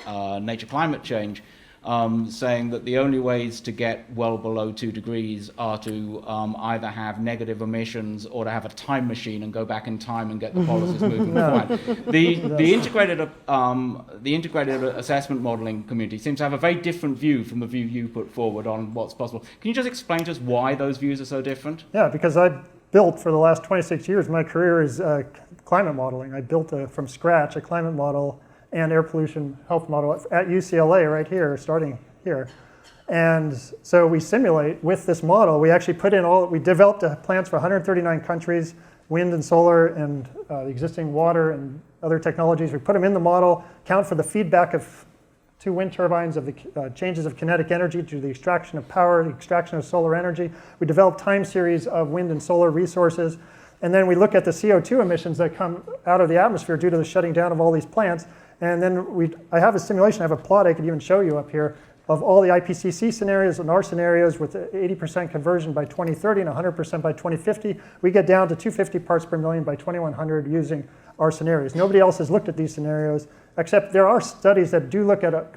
Nature Climate Change saying that the only ways to get well below 2 degrees are to either have negative emissions or to have a time machine and go back in time and get the policies moving forward. The integrated assessment modeling community seems to have a very different view from the view you put forward on what's possible. Can you just explain to us why those views are so different? Yeah, because I built for the last 26 years, my career is climate modeling. I built from scratch a climate model and air pollution health model at UCLA right here, starting here. And so we simulate with this model. We actually we developed plans for 139 countries, wind and solar and existing water and other technologies. We put them in the model, count for the feedback of 2 wind turbines of the changes of kinetic energy to the extraction of power, the extraction of solar energy. We developed time series of wind and solar resources. And then we look at the CO2 emissions that come out of the atmosphere due to the shutting down of all these plants. And then I have a simulation, I have a plot I could even show you up here of all the IPCC scenarios and our scenarios with 80% conversion by 2030 and 100% by 2050. We get down to 250 parts per million by 2100 using our scenarios. Nobody else has looked at these scenarios, except there are studies that do look at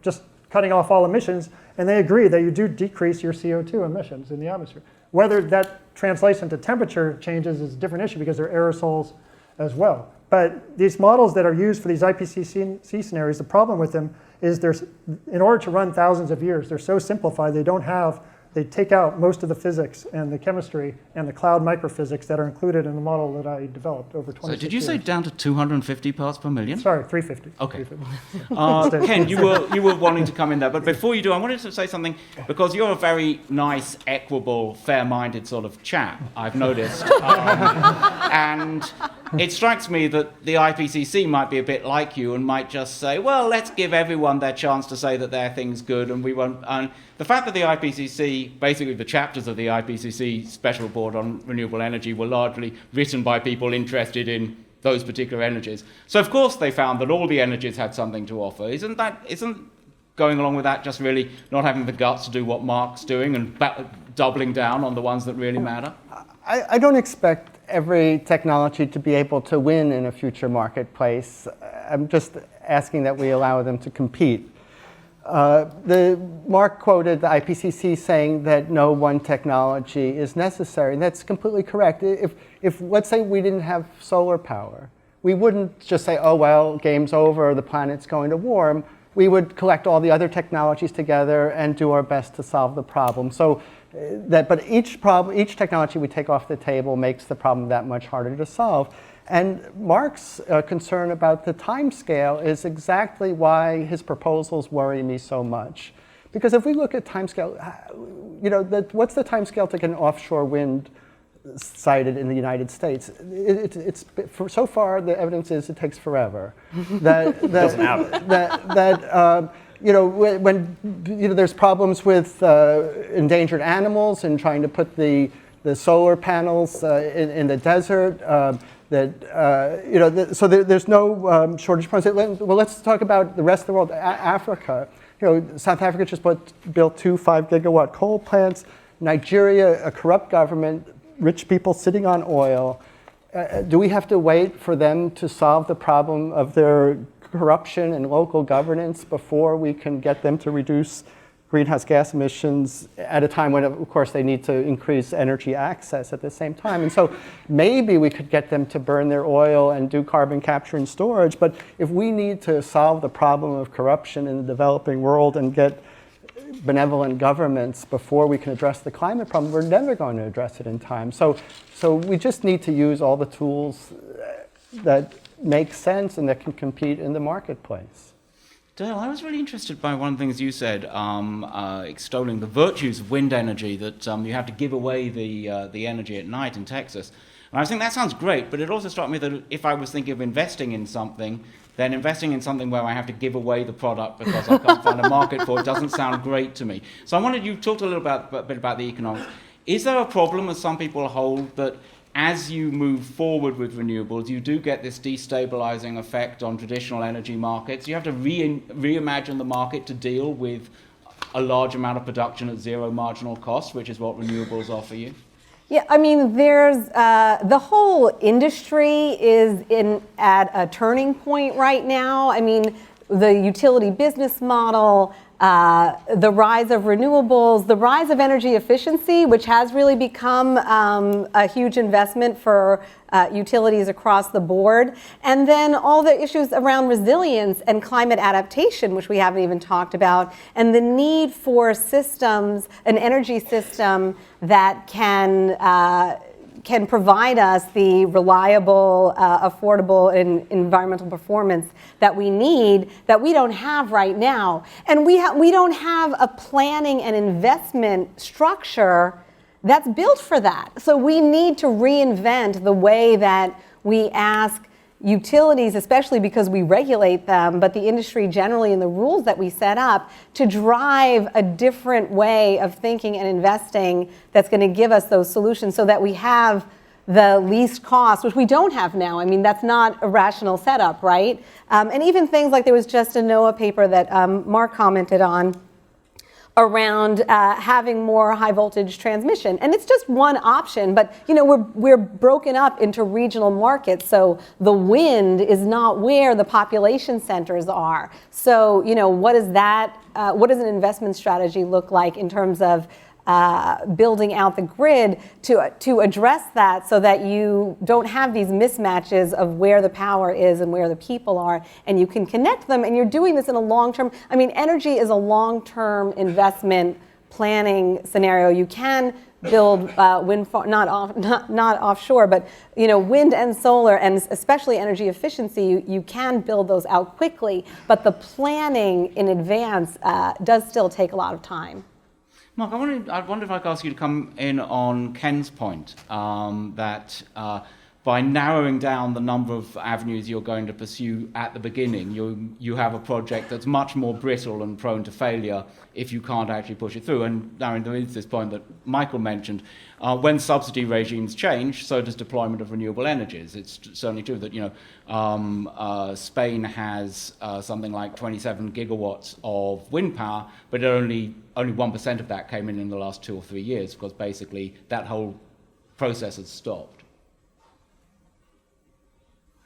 just cutting off all emissions, and they agree that you do decrease your CO2 emissions in the atmosphere. Whether that translates into temperature changes is a different issue because they're aerosols as well. But these models that are used for these IPCC scenarios, the problem with them is in order to run thousands of years, they're so simplified, they take out most of the physics and the chemistry and the cloud microphysics that are included in the model that I developed over 26 years. So did you say down to 250 parts per million? Sorry, 350. Okay. 350. Ken, you were wanting to come in there, but before you do, I wanted to say something, because you're a very nice, equable, fair-minded sort of chap, I've noticed. And it strikes me that the IPCC might be a bit like you and might just say, well, let's give everyone their chance to say that their thing's good and we won't. And the fact that the IPCC, basically the chapters of the IPCC Special Board on Renewable Energy were largely written by people interested in those particular energies. So of course they found that all the energies had something to offer. Isn't going along with that just really not having the guts to do what Mark's doing and doubling down on the ones that really matter? I don't expect every technology to be able to win in a future marketplace. I'm just asking that we allow them to compete. Mark quoted the IPCC saying that no one technology is necessary, and that's completely correct. If let's say we didn't have solar power, we wouldn't just say, oh, well, game's over, the planet's going to warm. We would collect all the other technologies together and do our best to solve the problem. But each technology we take off the table makes the problem that much harder to solve. And Mark's concern about the time scale is exactly why his proposals worry me so much. Because if we look at time scale, what's the time scale to get an offshore wind sited in the United States? So far, the evidence is it takes forever. Doesn't happen. When there's problems with endangered animals and trying to put the solar panels in the desert, so there's no shortage of problems. Well, let's talk about the rest of the world. Africa, South Africa just built 2 5-gigawatt coal plants. Nigeria, a corrupt government, rich people sitting on oil. Do we have to wait for them to solve the problem of their corruption and local governance before we can get them to reduce greenhouse gas emissions at a time when, of course, they need to increase energy access at the same time? And so maybe we could get them to burn their oil and do carbon capture and storage, but if we need to solve the problem of corruption in the developing world and get benevolent governments before we can address the climate problem, we're never going to address it in time. So we just need to use all the tools that make sense and that can compete in the marketplace. Dale, I was really interested by one of the things you said, extolling the virtues of wind energy, that you have to give away the energy at night in Texas. And I was thinking that sounds great, but it also struck me that if I was thinking of investing in something, then investing in something where I have to give away the product because I can't find a market for it doesn't sound great to me. So I wanted you to talk a little bit about the economics. Is there a problem, as some people hold, that as you move forward with renewables, you do get this destabilizing effect on traditional energy markets? You have to reimagine the market to deal with a large amount of production at zero marginal cost, which is what renewables offer you? Yeah, I mean, there's the whole industry is at a turning point right now. I mean, the utility business model, the rise of renewables, the rise of energy efficiency, which has really become a huge investment for utilities across the board, and then all the issues around resilience and climate adaptation, which we haven't even talked about, and the need for systems, an energy system that can provide us the reliable, affordable, and environmental performance that we need, that we don't have right now. And we don't have a planning and investment structure that's built for that. So we need to reinvent the way that we ask utilities, especially because we regulate them, but the industry generally and the rules that we set up to drive a different way of thinking and investing that's going to give us those solutions so that we have the least cost, which we don't have now. I mean, that's not a rational setup, right? And even things like there was just a NOAA paper that Mark commented on around having more high voltage transmission. And it's just one option, but you know, we're broken up into regional markets. So the wind is not where the population centers are. So, you know, what does an investment strategy look like in terms of building out the grid to address that so that you don't have these mismatches of where the power is and where the people are, and you can connect them, and you're doing this in a long-term, I mean, energy is a long-term investment planning scenario. You can build wind farm, not offshore, but you know, wind and solar, and especially energy efficiency, you can build those out quickly, but the planning in advance does still take a lot of time. Mark, I wonder if I could ask you to come in on Ken's point that by narrowing down the number of avenues you're going to pursue at the beginning, you have a project that's much more brittle and prone to failure if you can't actually push it through. And now there is this point that Michael mentioned. When subsidy regimes change, so does deployment of renewable energies. It's certainly true that, you know, Spain has something like 27 gigawatts of wind power, but only 1% of that came in the last 2 or 3 years, because basically that whole process has stopped.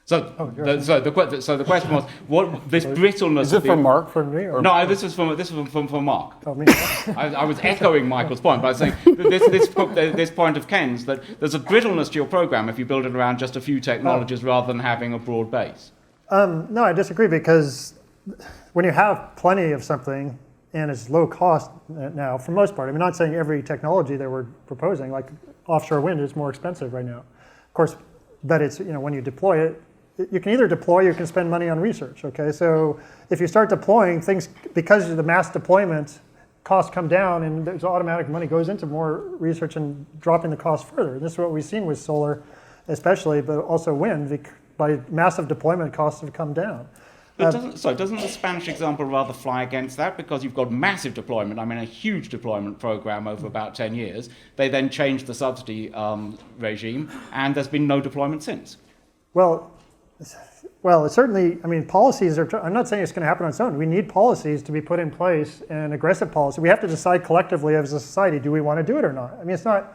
So the question was, what this brittleness? Is it from Mark? From me? Or No, this was from Mark. Oh, me. I was echoing Michael's point by saying this point of Ken's, that there's a brittleness to your program if you build it around just a few technologies rather than having a broad base. No, I disagree, because when you have plenty of something and it's low cost now, for the most part, I'm not saying every technology that we're proposing, like offshore wind, is more expensive right now. Of course, but it's, you know, when you deploy it, you can either deploy or you can spend money on research, okay? So if you start deploying things, because of the mass deployment, costs come down and there's automatic money goes into more research and dropping the cost further. And this is what we've seen with solar especially, but also wind. By massive deployment, costs have come down. But doesn't the Spanish example rather fly against that? Because you've got massive deployment, I mean a huge deployment program over about 10 years. They then changed the subsidy regime, and there's been no deployment since. Well, it's certainly, I mean, policies are, I'm not saying it's going to happen on its own. We need policies to be put in place, and aggressive policy. We have to decide collectively as a society, do we want to do it or not? I mean, it's not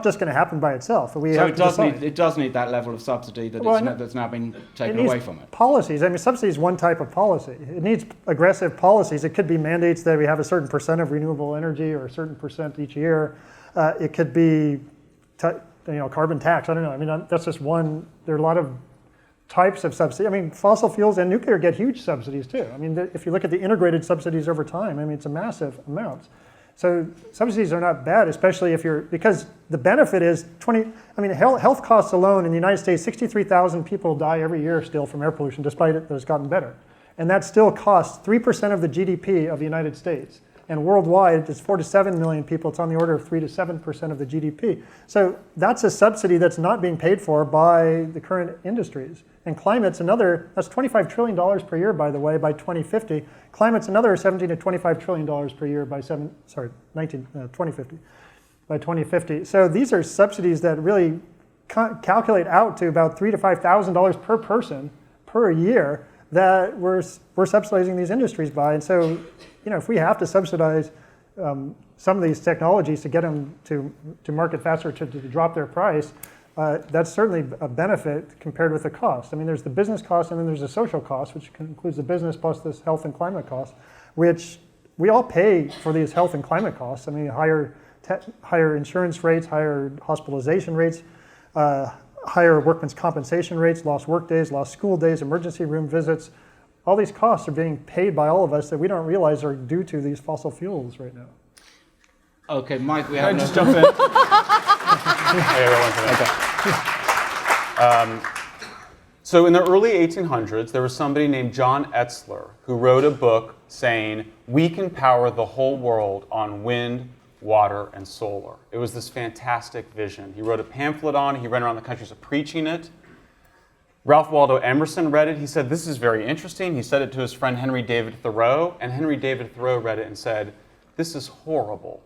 just going to happen by itself. It does need that level of subsidy that's now been taken away from it. Policies. I mean, subsidy is one type of policy. It needs aggressive policies. It could be mandates that we have a certain percent of renewable energy or a certain percent each year. It could be, carbon tax. I don't know. I mean, that's just one. There are a lot of types of subsidy. I mean, fossil fuels and nuclear get huge subsidies too. I mean, if you look at the integrated subsidies over time, I mean, it's a massive amount. So subsidies are not bad, especially because the benefit is health costs alone in the United States, 63,000 people die every year still from air pollution, despite it that it's gotten better. And that still costs 3% of the GDP of the United States. And worldwide, it's 4 to 7 million people. It's on the order of 3 to 7% of the GDP. So that's a subsidy that's not being paid for by the current industries. And climate's another, that's $25 trillion per year, by the way, by 2050. Climate's another $17 to $25 trillion per year by 2050. By 2050. So these are subsidies that really calculate out to about $3,000 to $5,000 per person per year that we're subsidizing these industries by. And so, if we have to subsidize some of these technologies to get them to market faster, to drop their price, that's certainly a benefit compared with the cost. I mean, there's the business cost and then there's the social cost, which includes the business plus this health and climate cost, which we all pay for these health and climate costs. I mean, higher insurance rates, higher hospitalization rates, higher workman's compensation rates, lost work days, lost school days, emergency room visits. All these costs are being paid by all of us that we don't realize are due to these fossil fuels right now. Okay, Mike, we Can I have just jump in? So in the early 1800s, there was somebody named John Etzler who wrote a book saying, we can power the whole world on wind, water, and solar. It was this fantastic vision. He wrote a pamphlet on it. He ran around the country preaching it. Ralph Waldo Emerson read it. He said, this is very interesting. He said it to his friend Henry David Thoreau, and Henry David Thoreau read it and said, this is horrible.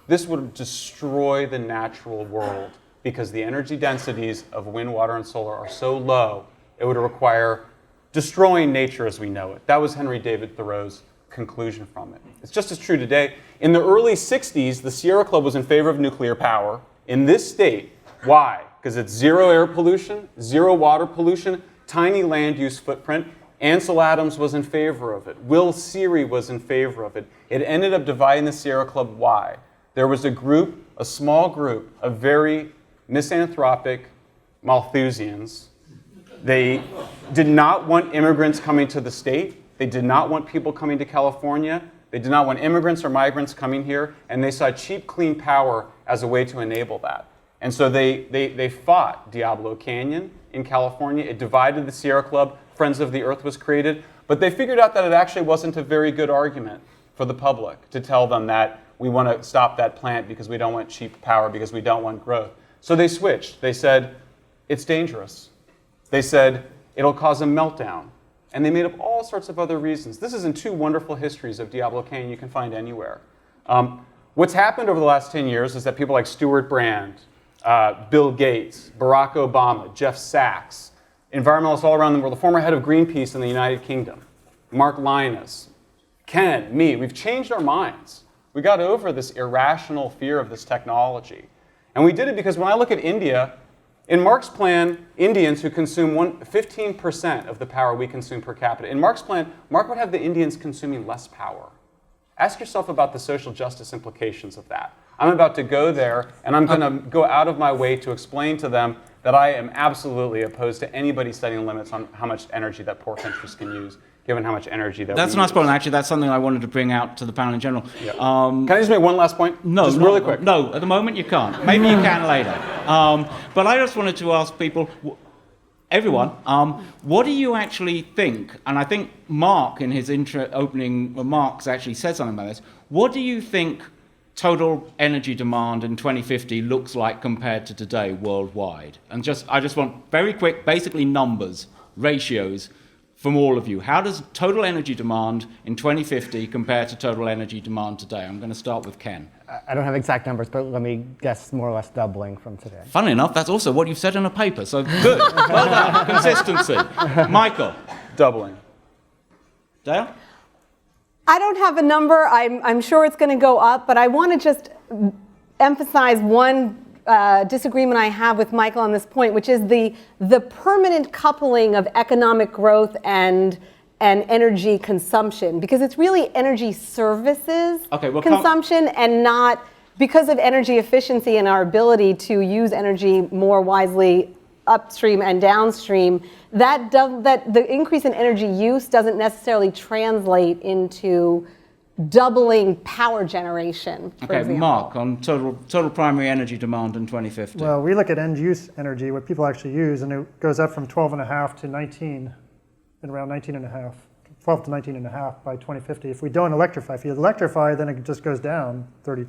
This would destroy the natural world because the energy densities of wind, water, and solar are so low, it would require destroying nature as we know it. That was Henry David Thoreau's conclusion from it. It's just as true today. In the early 60s, the Sierra Club was in favor of nuclear power in this state. Why? Because it's zero air pollution, zero water pollution, tiny land use footprint. Ansel Adams was in favor of it. Will Seery was in favor of it. It ended up dividing the Sierra Club. Why? There was a small group of very misanthropic Malthusians. They did not want immigrants coming to the state. They did not want people coming to California. They did not want immigrants or migrants coming here. And they saw cheap, clean power as a way to enable that. And so they fought Diablo Canyon in California. It divided the Sierra Club. Friends of the Earth was created. But they figured out that it actually wasn't a very good argument for the public to tell them that we want to stop that plant because we don't want cheap power, because we don't want growth. So they switched. They said, it's dangerous. They said, it'll cause a meltdown. And they made up all sorts of other reasons. This is in two wonderful histories of Diablo Canyon you can find anywhere. What's happened over the last 10 years is that people like Stuart Brand, Bill Gates, Barack Obama, Jeff Sachs, environmentalists all around the world, the former head of Greenpeace in the United Kingdom, Mark Linus, Ken, me, we've changed our minds. We got over this irrational fear of this technology. And we did it because when I look at India, in Mark's plan, Indians who consume 15% of the power we consume per capita, in Mark's plan, Mark would have the Indians consuming less power. Ask yourself about the social justice implications of that. I'm about to go there, and I'm going to go out of my way to explain to them that I am absolutely opposed to anybody setting limits on how much energy that poor countries can use, given how much energy that That's a nice point. Actually, that's something I wanted to bring out to the panel in general. Yeah. Can I just make one last point? No, just really quick. No, at the moment you can't. Maybe you can later. But I just wanted to ask people, everyone, what do you actually think? And I think Mark, in his opening remarks, actually said something about this. What do you think total energy demand in 2050 looks like compared to today worldwide? And I just want very quick, basically numbers, ratios, from all of you. How does total energy demand in 2050 compare to total energy demand today? I'm going to start with Ken. I don't have exact numbers, but let me guess more or less doubling from today. Funnily enough, that's also what you've said in a paper, so good. Well done. Consistency. Michael. Doubling. Dale? I don't have a number. I'm sure it's going to go up, but I want to just emphasize one disagreement I have with Michael on this point, which is the permanent coupling of economic growth and energy consumption, because it's really energy services consumption and not because of energy efficiency and our ability to use energy more wisely upstream and downstream. That the increase in energy use doesn't necessarily translate into doubling power generation, for Okay, example. Mark, on total primary energy demand in 2050. Well, we look at end use energy, what people actually use, and it goes up from 12.5 to 19, and around 19.5, 12 to 19.5 by 2050. If we don't electrify, if you electrify, then it just goes down 32%.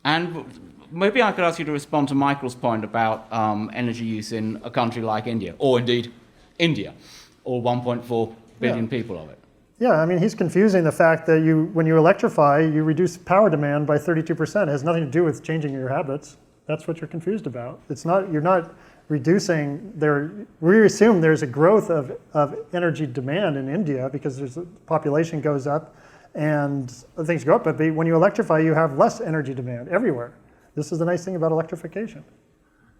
And maybe I could ask you to respond to Michael's point about energy use in a country like India, or indeed India, or 1.4 billion people of it. Yeah, I mean, he's confusing the fact that when you electrify, you reduce power demand by 32%. It has nothing to do with changing your habits. That's what you're confused about. It's not, you're not reducing we assume there's a growth of energy demand in India because the population goes up and things go up, but when you electrify, you have less energy demand everywhere. This is the nice thing about electrification.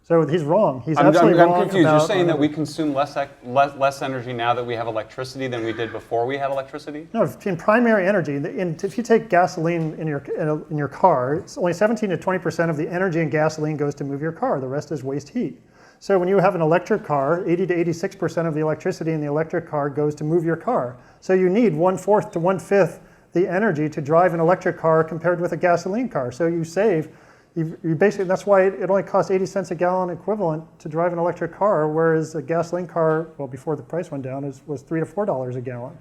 So he's wrong. He's absolutely wrong. I'm confused. You're saying that we we consume less energy now that we have electricity than we did before we had electricity? No, in primary energy, if you take gasoline in your car, it's only 17 to 20% of the energy in gasoline goes to move your car. The rest is waste heat. So when you have an electric car, 80 to 86% of the electricity in the electric car goes to move your car. So you need 1/4 to 1/5 the energy to drive an electric car compared with a gasoline car. So you save. You basically, that's why it only costs 80 cents a gallon equivalent to drive an electric car, whereas a gasoline car, well, before the price went down, was $3 to $4 a gallon.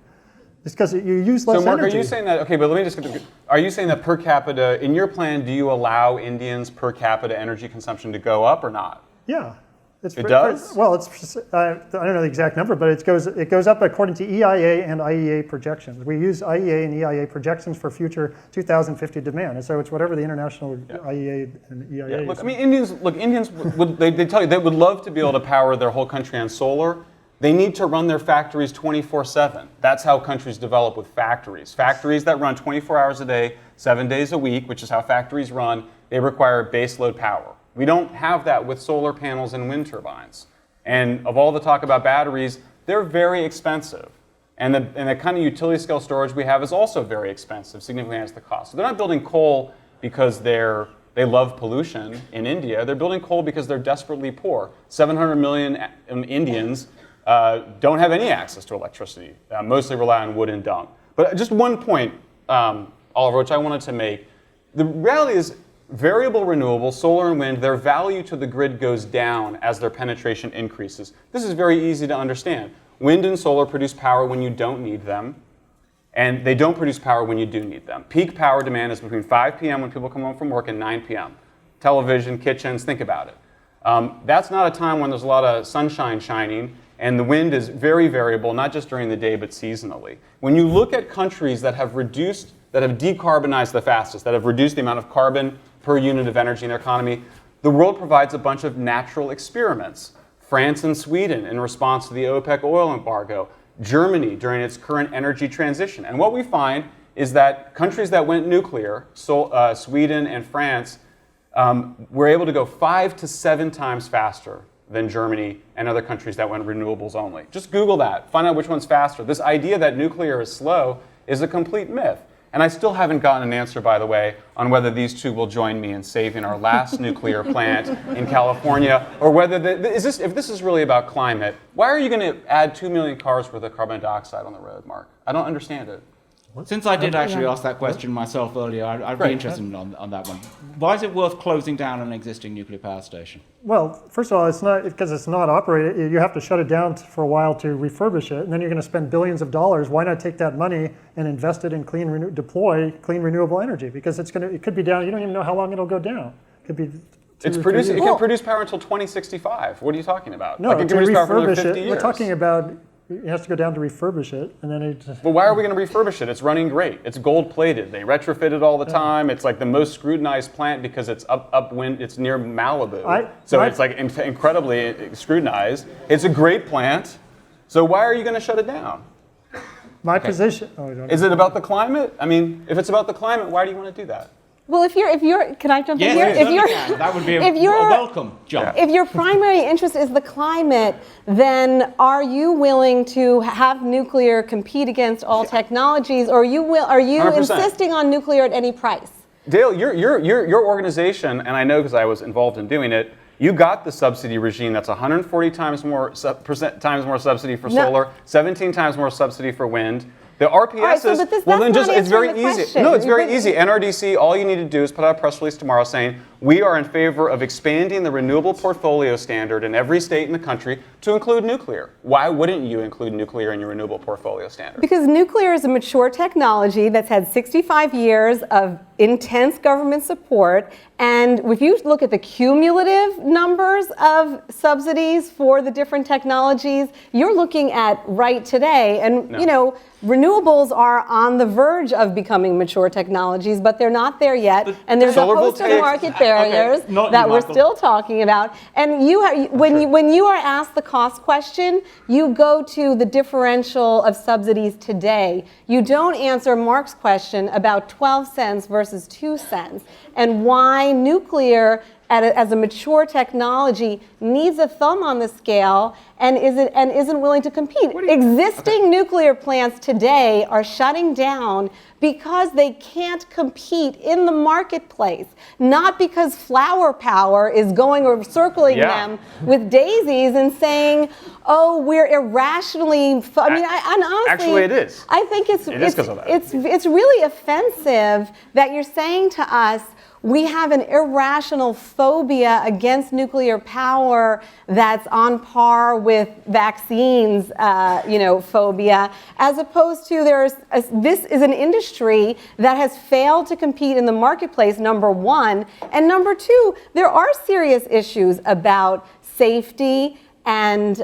It's because you use less energy. So Mark, are you saying that, okay, but let me just get are you saying that per capita, in your plan, do you allow Indians' per capita energy consumption to go up or not? Yeah. It does? Well, I don't know the exact number, but it goes up according to EIA and IEA projections. We use IEA and EIA projections for future 2050 demand, and so it's whatever the international IEA and EIA. Look, I mean, Indians they tell you they would love to be able to power their whole country on solar. They need to run their factories 24/7. That's how countries develop, with factories. Factories that run 24 hours a day, 7 days a week, which is how factories run, they require baseload power. We don't have that with solar panels and wind turbines. And of all the talk about batteries, they're very expensive. And the kind of utility scale storage we have is also very expensive, significantly as the cost. So they're not building coal because they love pollution in India. They're building coal because they're desperately poor. 700 million Indians don't have any access to electricity, mostly rely on wood and dung. But just one point, Oliver, which I wanted to make. The reality is, variable renewables, solar and wind, their value to the grid goes down as their penetration increases. This is very easy to understand. Wind and solar produce power when you don't need them, and they don't produce power when you do need them. Peak power demand is between 5 p.m. when people come home from work and 9 p.m. Television, kitchens, think about it. That's not a time when there's a lot of sunshine shining, and the wind is very variable, not just during the day, but seasonally. When you look at countries that have decarbonized the fastest, that have reduced the amount of carbon per unit of energy in their economy, the world provides a bunch of natural experiments. France and Sweden in response to the OPEC oil embargo, Germany during its current energy transition. And what we find is that countries that went nuclear, Sweden and France, were able to go 5 to 7 times faster than Germany and other countries that went renewables only. Just Google that, find out which one's faster. This idea that nuclear is slow is a complete myth. And I still haven't gotten an answer, by the way, on whether these two will join me in saving our last nuclear plant in California, or whether if this is really about climate, why are you going to add 2 million cars worth of carbon dioxide on the road, Mark? I don't understand it. Since I did actually ask that question myself earlier, I'd be interested on that one. Why is it worth closing down an existing nuclear power station? Well, first of all, it's not because it's not operated. You have to shut it down for a while to refurbish it, and then you're going to spend billions of dollars. Why not take that money and invest it in deploy clean renewable energy? Because it could be down. You don't even know how long it'll go down. It could be. It can produce power until 2065. What are you talking about? No, like it can produce power for another 50 years. We're talking about. It has to go down to refurbish it, and then it. Well, why are we going to refurbish it? It's running great. It's gold plated. They retrofit it all the time. It's like the most scrutinized plant because it's upwind. It's near Malibu, it's like incredibly scrutinized. It's a great plant. So why are you going to shut it down? My position. Is it about the climate? I mean, if it's about the climate, why do you want to do that? Well, if you're, can I jump in here? That would be a welcome jump. If your primary interest is the climate, then are you willing to have nuclear compete against all technologies, or are you 100%. Insisting on nuclear at any price? Dale, your organization, and I know because I was involved in doing it, you got the subsidy regime that's 140 times more subsidy for solar, 17 times more subsidy for wind. The RPS right, so is, but well then that's just, not it's very answering the easy. question. No, it's very easy. NRDC, all you need to do is put out a press release tomorrow saying, we are in favor of expanding the renewable portfolio standard in every state in the country to include nuclear. Why wouldn't you include nuclear in your renewable portfolio standard? Because nuclear is a mature technology that's had 65 years of intense government support. And if you look at the cumulative numbers of subsidies for the different technologies, you're looking at right today. And, you know, renewables are on the verge of becoming mature technologies, but they're not there yet. And there's a Solar host of voltaics- market barriers Okay, not that you, we're Michael. still talking about. And when you are asked the cost question, you go to the differential of subsidies today. You don't answer Mark's question about 12 cents versus 2 cents and why nuclear as a mature technology needs a thumb on the scale and isn't willing to compete. Existing nuclear plants today are shutting down because they can't compete in the marketplace, not because flower power is going or circling them with daisies and saying, oh, we're irrationally, and honestly, Actually, it is. I think is 'cause of that. it's really offensive that you're saying to us, we have an irrational phobia against nuclear power that's on par with vaccines, phobia, as opposed to this is an industry that has failed to compete in the marketplace, number one. And number two, there are serious issues about safety and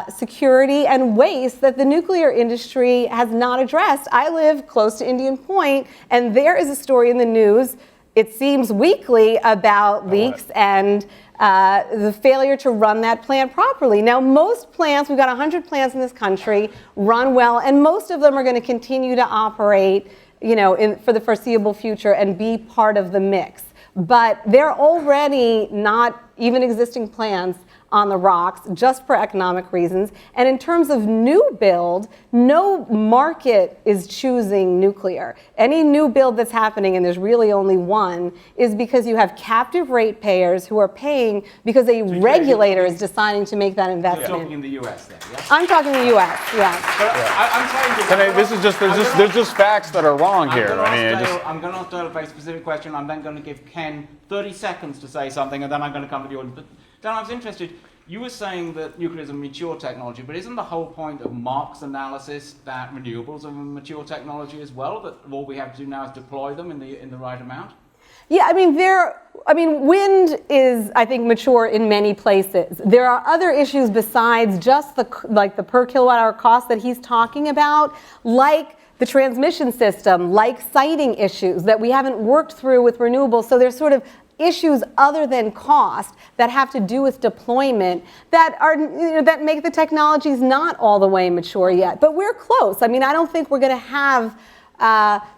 security and waste that the nuclear industry has not addressed. I live close to Indian Point, and there is a story in the news, it seems weekly, about leaks and the failure to run that plant properly. Now, most plants, we've got 100 plants in this country, run well, and most of them are going to continue to operate, for the foreseeable future and be part of the mix. But they're already not even existing plants on the rocks just for economic reasons. And in terms of new build, no market is choosing nuclear. Any new build that's happening, and there's really only one, is because you have captive ratepayers who are paying because a regulator is deciding to make that You're investment. talking in the US there, yeah? I'm talking the US, yes. But I'm trying to... This is just, there's just facts that are wrong here. I'm going to ask Dale a very specific question. I'm then going to give Ken 30 seconds to say something, and then I'm going to come to the audience. But Dan, I was interested. You were saying that nuclear is a mature technology, but isn't the whole point of Mark's analysis that renewables are a mature technology as well? That all we have to do now is deploy them in the right amount? Yeah, wind is, I think, mature in many places. There are other issues besides just the per kilowatt hour cost that he's talking about, like the transmission system, like siting issues that we haven't worked through with renewables. So there's sort of issues other than cost that have to do with deployment that that make the technologies not all the way mature yet. But we're close. I don't think we're going to have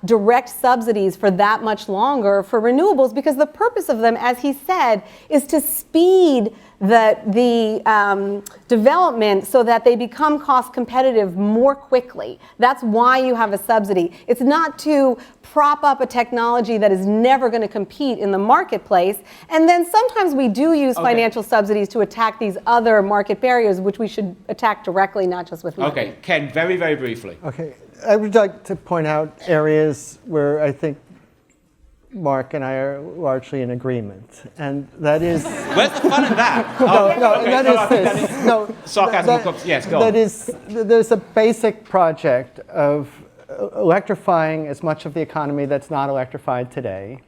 direct subsidies for that much longer for renewables, because the purpose of them, as he said, is to speed the development so that they become cost competitive more quickly. That's why you have a subsidy. It's not to prop up a technology that is never going to compete in the marketplace. And then sometimes we do use financial subsidies to attack these other market barriers, which we should attack directly, not just with money. Okay, Ken, very, very briefly. Okay, I would like to point out areas where I think Mark and I are largely in agreement, and that is... Where's the fun in that? that is this. No, sarcasm. Yes, go on. That is, there's a basic project of electrifying as much of the economy that's not electrified today,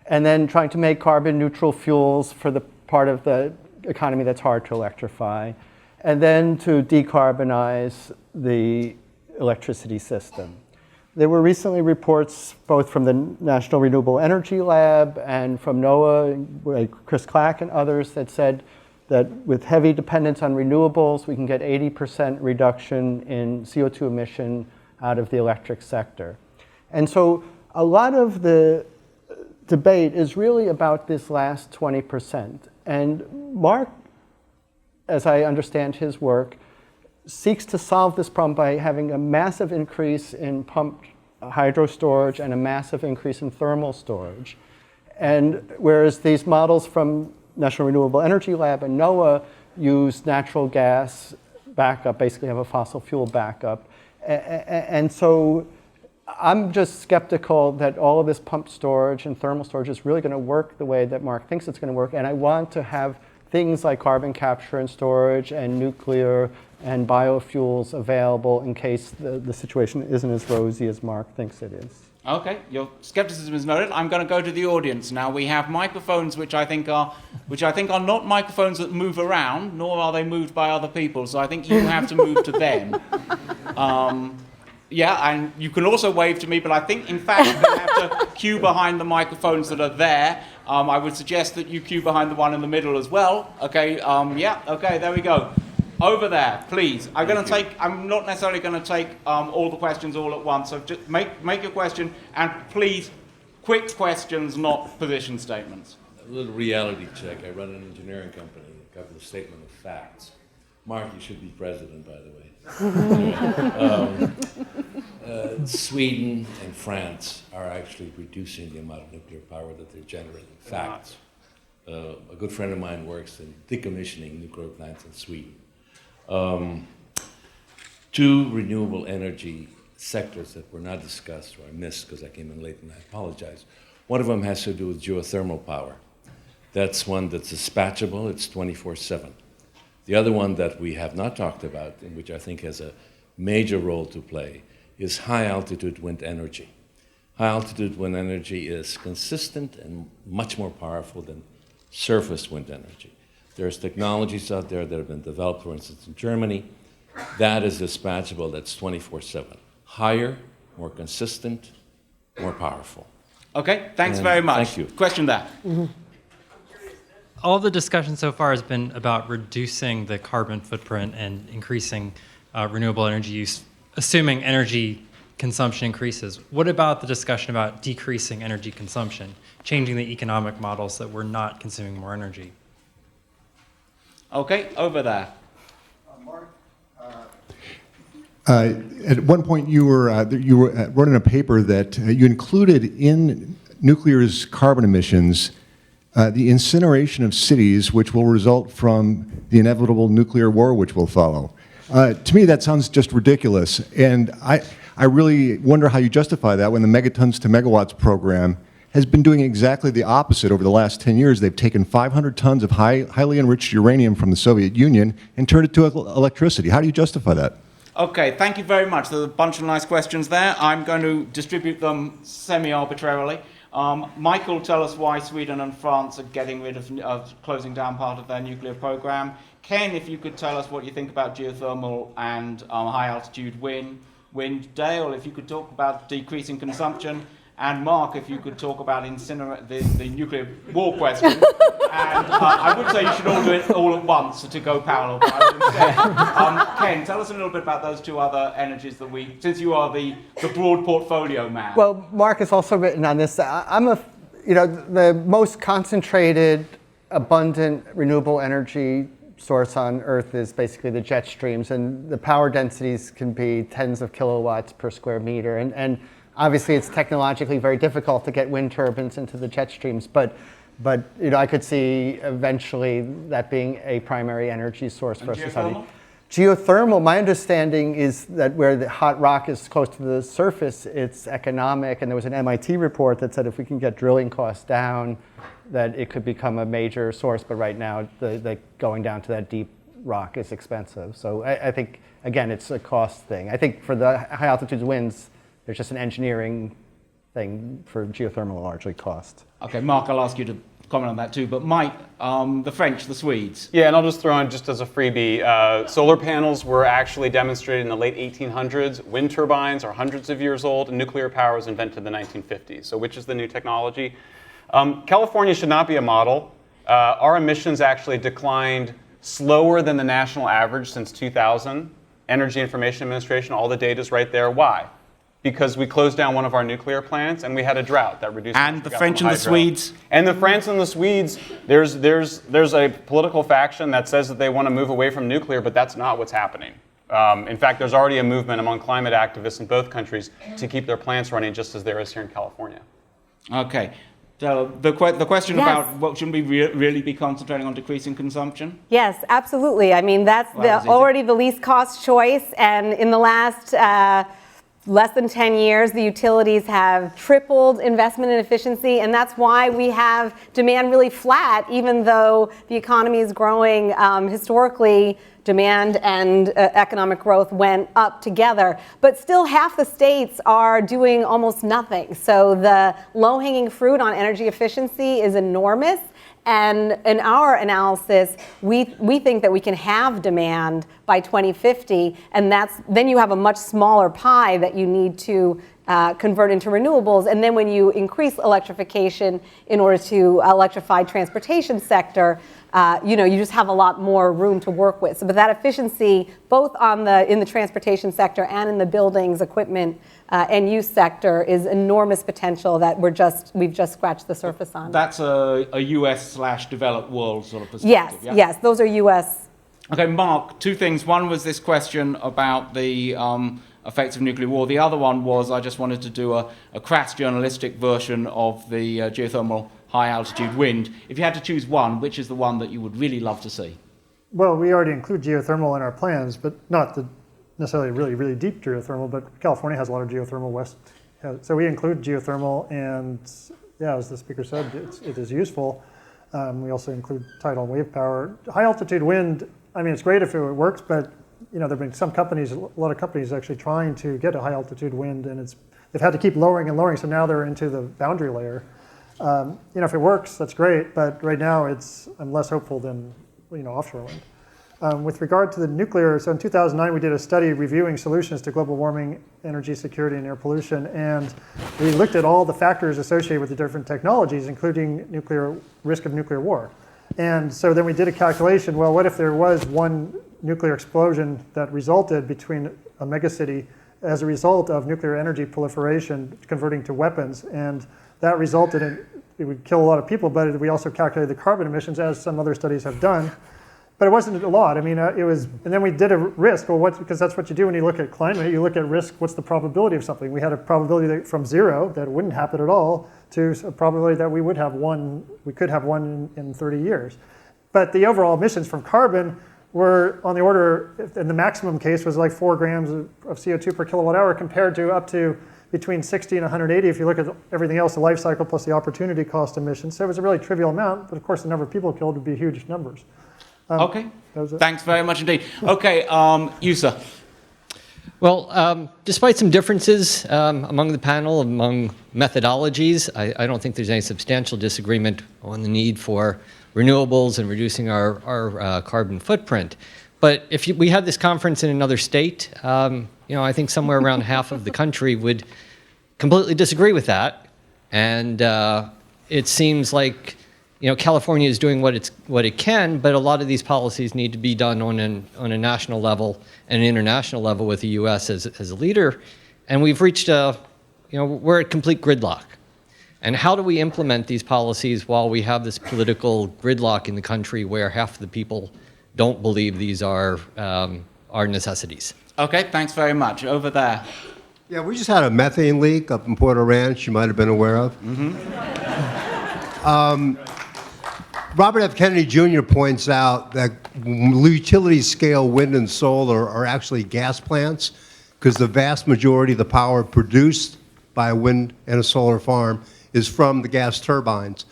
and then trying to make carbon neutral fuels for the part of the economy that's hard to electrify, and then to decarbonize the electricity system. There were recently reports both from the National Renewable Energy Lab and from NOAA, like Chris Clack and others, that said that with heavy dependence on renewables, we can get 80% reduction in CO2 emission out of the electric sector. And so a lot of the debate is really about this last 20%. And Mark, as I understand his work, seeks to solve this problem by having a massive increase in pumped hydro storage and a massive increase in thermal storage. And whereas these models from National Renewable Energy Lab and NOAA use natural gas backup, basically have a fossil fuel backup, And so I'm just skeptical that all of this pumped storage and thermal storage is really going to work the way that Mark thinks it's going to work. And I want to have things like carbon capture and storage and nuclear and biofuels available in case the situation isn't as rosy as Mark thinks it is. Okay, your skepticism is noted. I'm going to go to the audience now. We have microphones which I think are not microphones that move around, nor are they moved by other people. So I think you have to move to them. Yeah, and you can also wave to me, but I think, in fact, you're going to have to queue behind the microphones that are there. I would suggest that you queue behind the one in the middle as well. Okay, yeah, okay, there we go. Over there, please. I'm not necessarily going to take all the questions all at once, so just make your question, and please, quick questions, not position statements. A little reality check. I run an engineering company, a couple of statement of facts. Mark, you should be president, by the way. Sweden and France are actually reducing the amount of nuclear power that they're generating. Facts. A good friend of mine works in decommissioning nuclear plants in Sweden. Two renewable energy sectors that were not discussed, or I missed because I came in late and I apologize. One of them has to do with geothermal power. That's one that's dispatchable, it's 24/7. The other one that we have not talked about, and which I think has a major role to play, is high-altitude wind energy. High-altitude wind energy is consistent and much more powerful than surface wind energy. There's technologies out there that have been developed, for instance, in Germany. That is dispatchable, that's 24/7. Higher, more consistent, more powerful. Okay, thanks very much. Thank you. Question there. Mm-hmm. All the discussion so far has been about reducing the carbon footprint and increasing renewable energy use, assuming energy consumption increases. What about the discussion about decreasing energy consumption, changing the economic models so that we're not consuming more energy? Okay, over there. Mark, at one point you were running a paper that you included in nuclear's carbon emissions the incineration of cities, which will result from the inevitable nuclear war which will follow. To me, that sounds just ridiculous, and I really wonder how you justify that when the Megatons to Megawatts program has been doing exactly the opposite over the last 10 years. They've taken 500 tons of highly enriched uranium from the Soviet Union and turned it to electricity. How do you justify that? Okay, thank you very much. There's a bunch of nice questions there. I'm going to distribute them semi-arbitrarily. Michael, tell us why Sweden and France are getting rid of closing down part of their nuclear program. Ken, if you could tell us what you think about geothermal and high-altitude wind. Dale, if you could talk about decreasing consumption. And Mark, if you could talk about the nuclear war question. And I would say you should all do it all at once to go parallel. But I would instead, Ken, tell us a little bit about those two other energies that since you are the broad portfolio man. Well, Mark has also written on this. The most concentrated, abundant renewable energy source on Earth is basically the jet streams, and the power densities can be tens of kilowatts per square meter. And obviously, it's technologically very difficult to get wind turbines into the jet streams, but I could see eventually that being a primary energy source for society. Geothermal, my understanding is that where the hot rock is close to the surface, it's economic, and there was an MIT report that said if we can get drilling costs down, that it could become a major source, but right now, the going down to that deep rock is expensive. So I think, again, it's a cost thing. I think for the high altitude winds, there's just an engineering thing. For geothermal, largely cost. Okay, Mark, I'll ask you to comment on that too. But Mike, the French, the Swedes. Yeah, and I'll just throw in just as a freebie, solar panels were actually demonstrated in the late 1800s. Wind turbines are hundreds of years old, and nuclear power was invented in the 1950s. So which is the new technology? California should not be a model. Our emissions actually declined slower than the national average since 2000. Energy Information Administration, all the data is right there. Why? Because we closed down one of our nuclear plants and we had a drought that reduced. And the French and the Swedes. And the French and the Swedes, there's a political faction that says that they want to move away from nuclear, but that's not what's happening. In fact, there's already a movement among climate activists in both countries to keep their plants running, just as there is here in California. Okay. So the question Yes. about what shouldn't we really be concentrating on decreasing consumption? Yes, absolutely. I mean, that's Well, that was easy. already the least cost choice. And in the last less than 10 years, the utilities have tripled investment in efficiency. And that's why we have demand really flat, even though the economy is growing historically. Demand and economic growth went up together, but still half the states are doing almost nothing. So the low-hanging fruit on energy efficiency is enormous. And in our analysis, we think that we can have demand by 2050, and then you have a much smaller pie that you need to convert into renewables. And then when you increase electrification in order to electrify transportation sector, you just have a lot more room to work with. So, but that efficiency, both in the transportation sector and in the buildings, equipment, and use sector, is enormous potential that we've just scratched the surface on. That's a US/developed world sort of perspective. Yes, those are US. Okay, Mark, two things. One was this question about the effects of nuclear war. The other one was I just wanted to do a crass journalistic version of the geothermal high-altitude wind. If you had to choose one, which is the one that you would really love to see? Well, we already include geothermal in our plans, but not the necessarily really, really deep geothermal, but California has a lot of geothermal west. So we include geothermal, and yeah, as the speaker said, it is useful. We also include tidal and wave power. High-altitude wind, I mean, it's great if it works, but there have been a lot of companies actually trying to get a high-altitude wind, and they've had to keep lowering and lowering, so now they're into the boundary layer. If it works, that's great, but right now I'm less hopeful than offshore wind. With regard to the nuclear, so in 2009 we did a study reviewing solutions to global warming, energy security, and air pollution, and we looked at all the factors associated with the different technologies, including risk of nuclear war. And so then we did a calculation, well, what if there was one nuclear explosion that resulted between a megacity as a result of nuclear energy proliferation converting to weapons, and that resulted in, it would kill a lot of people, but we also calculated the carbon emissions, as some other studies have done. But it wasn't a lot. I mean, it was, and then we did a risk. Well, because that's what you do when you look at climate. You look at risk. What's the probability of something? We had a probability from 0 that it wouldn't happen at all to a probability that we would have one. We could have one in 30 years. But the overall emissions from carbon were on the order, in the maximum case, was like 4 grams of CO2 per kilowatt hour, compared to up to between 60 and 180 if you look at everything else, the life cycle plus the opportunity cost emissions. So it was a really trivial amount, but of course the number of people killed would be huge numbers. Okay, thanks very much indeed. Okay, Yusa. Well, despite some differences among the panel, among methodologies, I don't think there's any substantial disagreement on the need for renewables and reducing our carbon footprint. But if we had this conference in another state, I think somewhere around half of the country would completely disagree with that. And it seems like California is doing what it can, but a lot of these policies need to be done on a national level and an international level with the U.S. as a leader. And we've reached we're at complete gridlock. And how do we implement these policies while we have this political gridlock in the country where half the people don't believe these are necessities? Okay, thanks very much. Over there. Yeah, we just had a methane leak up in Porter Ranch you might have been aware of. Robert F. Kennedy Jr. points out that utility scale wind and solar are actually gas plants because the vast majority of the power produced by a wind and a solar farm is from the gas turbines.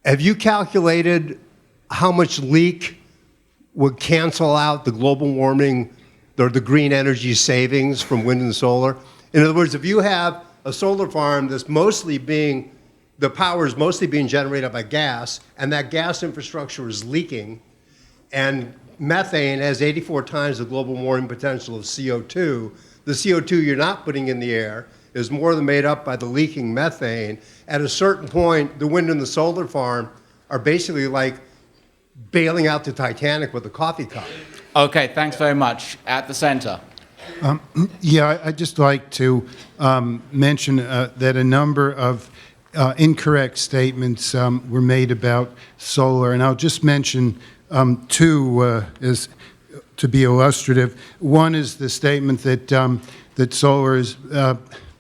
Have you calculated how much leak would cancel out the global warming or the green energy savings from wind and solar? In other words, if you have a solar farm that's the power is mostly being generated by gas, and that gas infrastructure is leaking, and methane has 84 times the global warming potential of CO2, the CO2 you're not putting in the air is more than made up by the leaking methane. At a certain point, the wind and the solar farm are basically like bailing out the Titanic with a coffee cup. Okay, thanks very much. At the center. Yeah, I'd just like to mention that a number of incorrect statements were made about solar, and I'll just mention two as to be illustrative. One is the statement that that solar is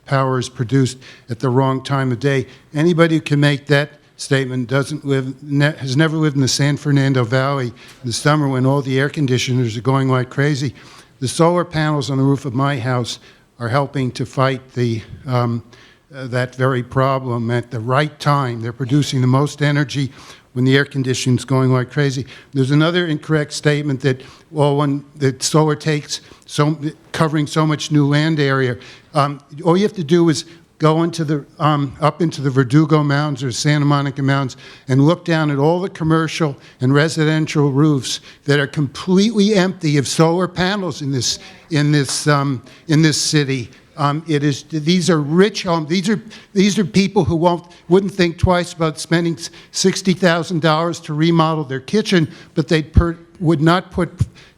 power is produced at the wrong time of day. Anybody who can make that statement has never lived in the San Fernando Valley in the summer when all the air conditioners are going like crazy. The solar panels on the roof of my house are helping to fight that very problem at the right time. They're producing the most energy when the air conditioning is going like crazy. There's another incorrect statement that that solar takes covering so much new land area. All you have to do is go into up into the Verdugo Mountains or Santa Monica Mountains and look down at all the commercial and residential roofs that are completely empty of solar panels in this city. These are rich homes. These are people who wouldn't think twice about spending $60,000 to remodel their kitchen, but they would not put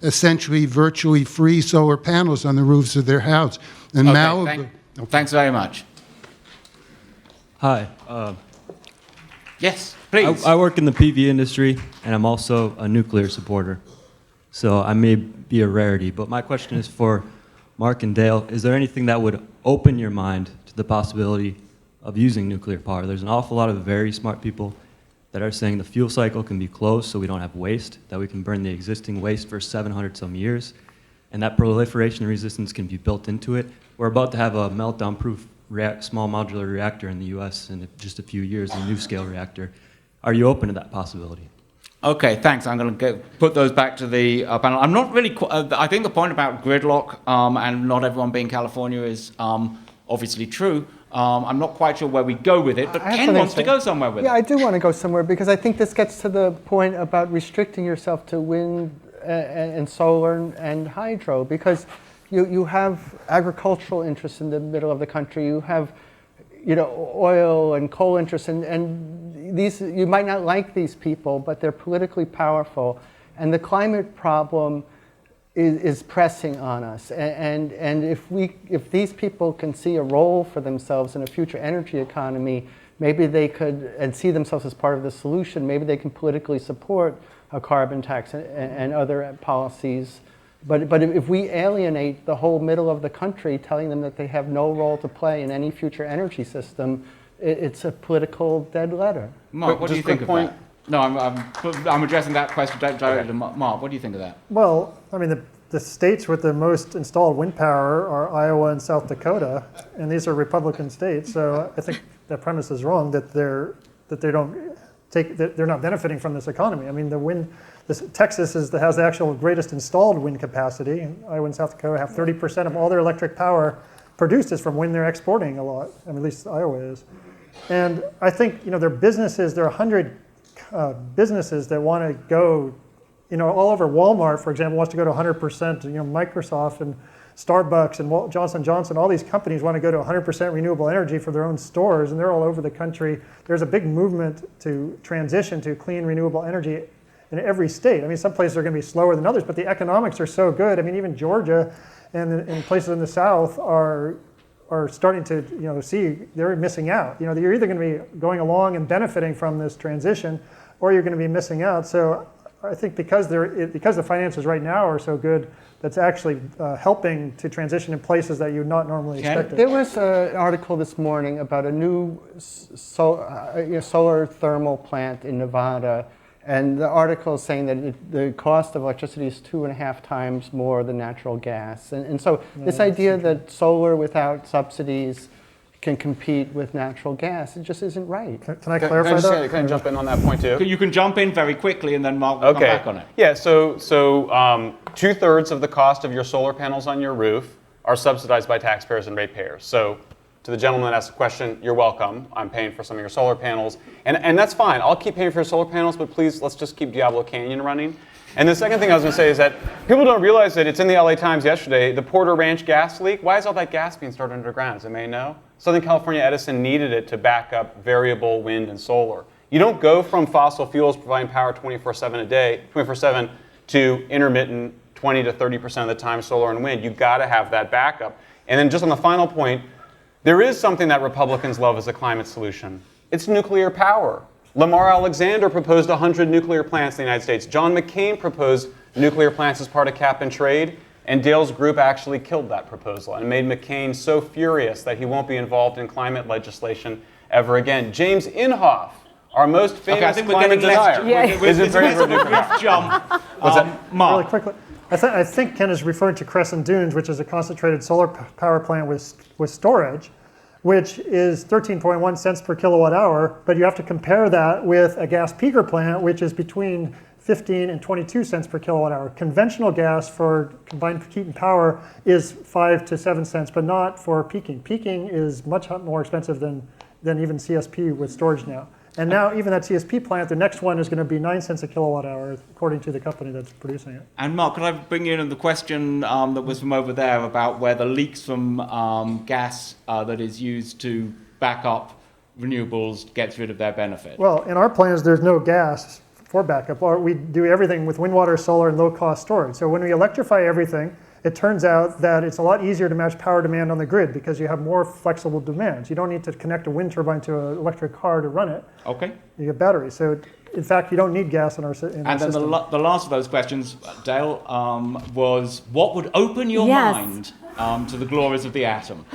essentially virtually free solar panels on the roofs of their house. And Thanks very much. Hi. Yes, please. I work in the PV industry, and I'm also a nuclear supporter. So I may be a rarity, but my question is for Mark and Dale. Is there anything that would open your mind to the possibility of using nuclear power? There's an awful lot of very smart people that are saying the fuel cycle can be closed so we don't have waste, that we can burn the existing waste for 700 some years, and that proliferation resistance can be built into it. We're about to have a meltdown-proof small modular reactor in the US in just a few years, a NuScale reactor. Are you open to that possibility? Okay, thanks. I'm going to put those back to the panel. I'm not really. I think the point about gridlock and not everyone being California is obviously true. I'm not quite sure where we go with it, but Ken wants to go somewhere with it. Yeah, I do want to go somewhere because I think this gets to the point about restricting yourself to wind and solar and hydro, because you have agricultural interests in the middle of the country. You have oil and coal interests, and these, you might not like these people, but they're politically powerful. And the climate problem is pressing on us. And if these people can see a role for themselves in a future energy economy, maybe they could, and see themselves as part of the solution, maybe they can politically support a carbon tax and other policies. But if we alienate the whole middle of the country, telling them that they have no role to play in any future energy system, it's a political dead letter. Mark, what do you think of that? No, I'm addressing that question directly to Mark. What do you think of that? Well, I mean, the states with the most installed wind power are Iowa and South Dakota, and these are Republican states. So I think that premise is wrong, that they're not benefiting from this economy. I mean, Texas has the actual greatest installed wind capacity. Iowa and South Dakota have 30% of all their electric power produced is from wind. They're exporting a lot. I mean, at least Iowa is. And I think there are businesses. There are 100 businesses that want to go, all over. Walmart, for example, wants to go to 100%. Microsoft and Starbucks and Johnson & Johnson, all these companies want to go to 100% renewable energy for their own stores, and they're all over the country. There's a big movement to transition to clean renewable energy in every state. I mean, some places are going to be slower than others, but the economics are so good. I mean, even Georgia and places in the South are starting to see they're missing out. You're either going to be going along and benefiting from this transition, or you're going to be missing out. So I think because the finances right now are so good, that's actually helping to transition in places that you would not normally expect. There was an article this morning about a new solar thermal plant in Nevada. And the article is saying that the cost of electricity is 2.5 times more than natural gas. And so this idea that solar without subsidies can compete with natural gas, it just isn't right. Can I clarify that? Can I jump in on that point too? You can jump in very quickly and then Mark will come back on it. Yeah, so 2/3 of the cost of your solar panels on your roof are subsidized by taxpayers and ratepayers. So to the gentleman that asked the question, you're welcome. I'm paying for some of your solar panels. And that's fine. I'll keep paying for your solar panels, but please, let's just keep Diablo Canyon running. And the second thing I was going to say is that people don't realize that it's in the LA Times yesterday, the Porter Ranch gas leak. Why is all that gas being stored underground? Does anybody know? Southern California Edison needed it to back up variable wind and solar. You don't go from fossil fuels providing power 24/7 a day, 24/7, to intermittent 20 to 30% of the time solar and wind. You've got to have that backup. And then just on the final point, there is something that Republicans love as a climate solution. It's nuclear power. Lamar Alexander proposed 100 nuclear plants in the United States. John McCain proposed nuclear plants as part of cap and trade. And Dale's group actually killed that proposal and made McCain so furious that he won't be involved in climate legislation ever again. James Inhofe, our most famous climate denier, is in favor of nuclear power. Jump. What's that? Really quickly, I think Ken is referring to Crescent Dunes, which is a concentrated solar power plant with storage, which is 13.1 cents per kilowatt hour, but you have to compare that with a gas peaker plant, which is between 15 and 22 cents per kilowatt hour. Conventional gas for combined heat and power is 5 to 7 cents, but not for peaking. Peaking is much more expensive than even CSP with storage now. And now even that CSP plant, the next one is going to be 9 cents a kilowatt hour, according to the company that's producing it. And Mark, could I bring you in the question that was from over there about where the leaks from gas that is used to back up renewables gets rid of their benefit? Well, in our plans, there's no gas for backup. We do everything with wind, water, solar, and low-cost storage. So when we electrify everything, it turns out that it's a lot easier to match power demand on the grid because you have more flexible demands. You don't need to connect a wind turbine to an electric car to run it. Okay. You get batteries. So in fact, you don't need gas in our system. And then the last of those questions, Dale, was what would open your mind to the glories of the atom?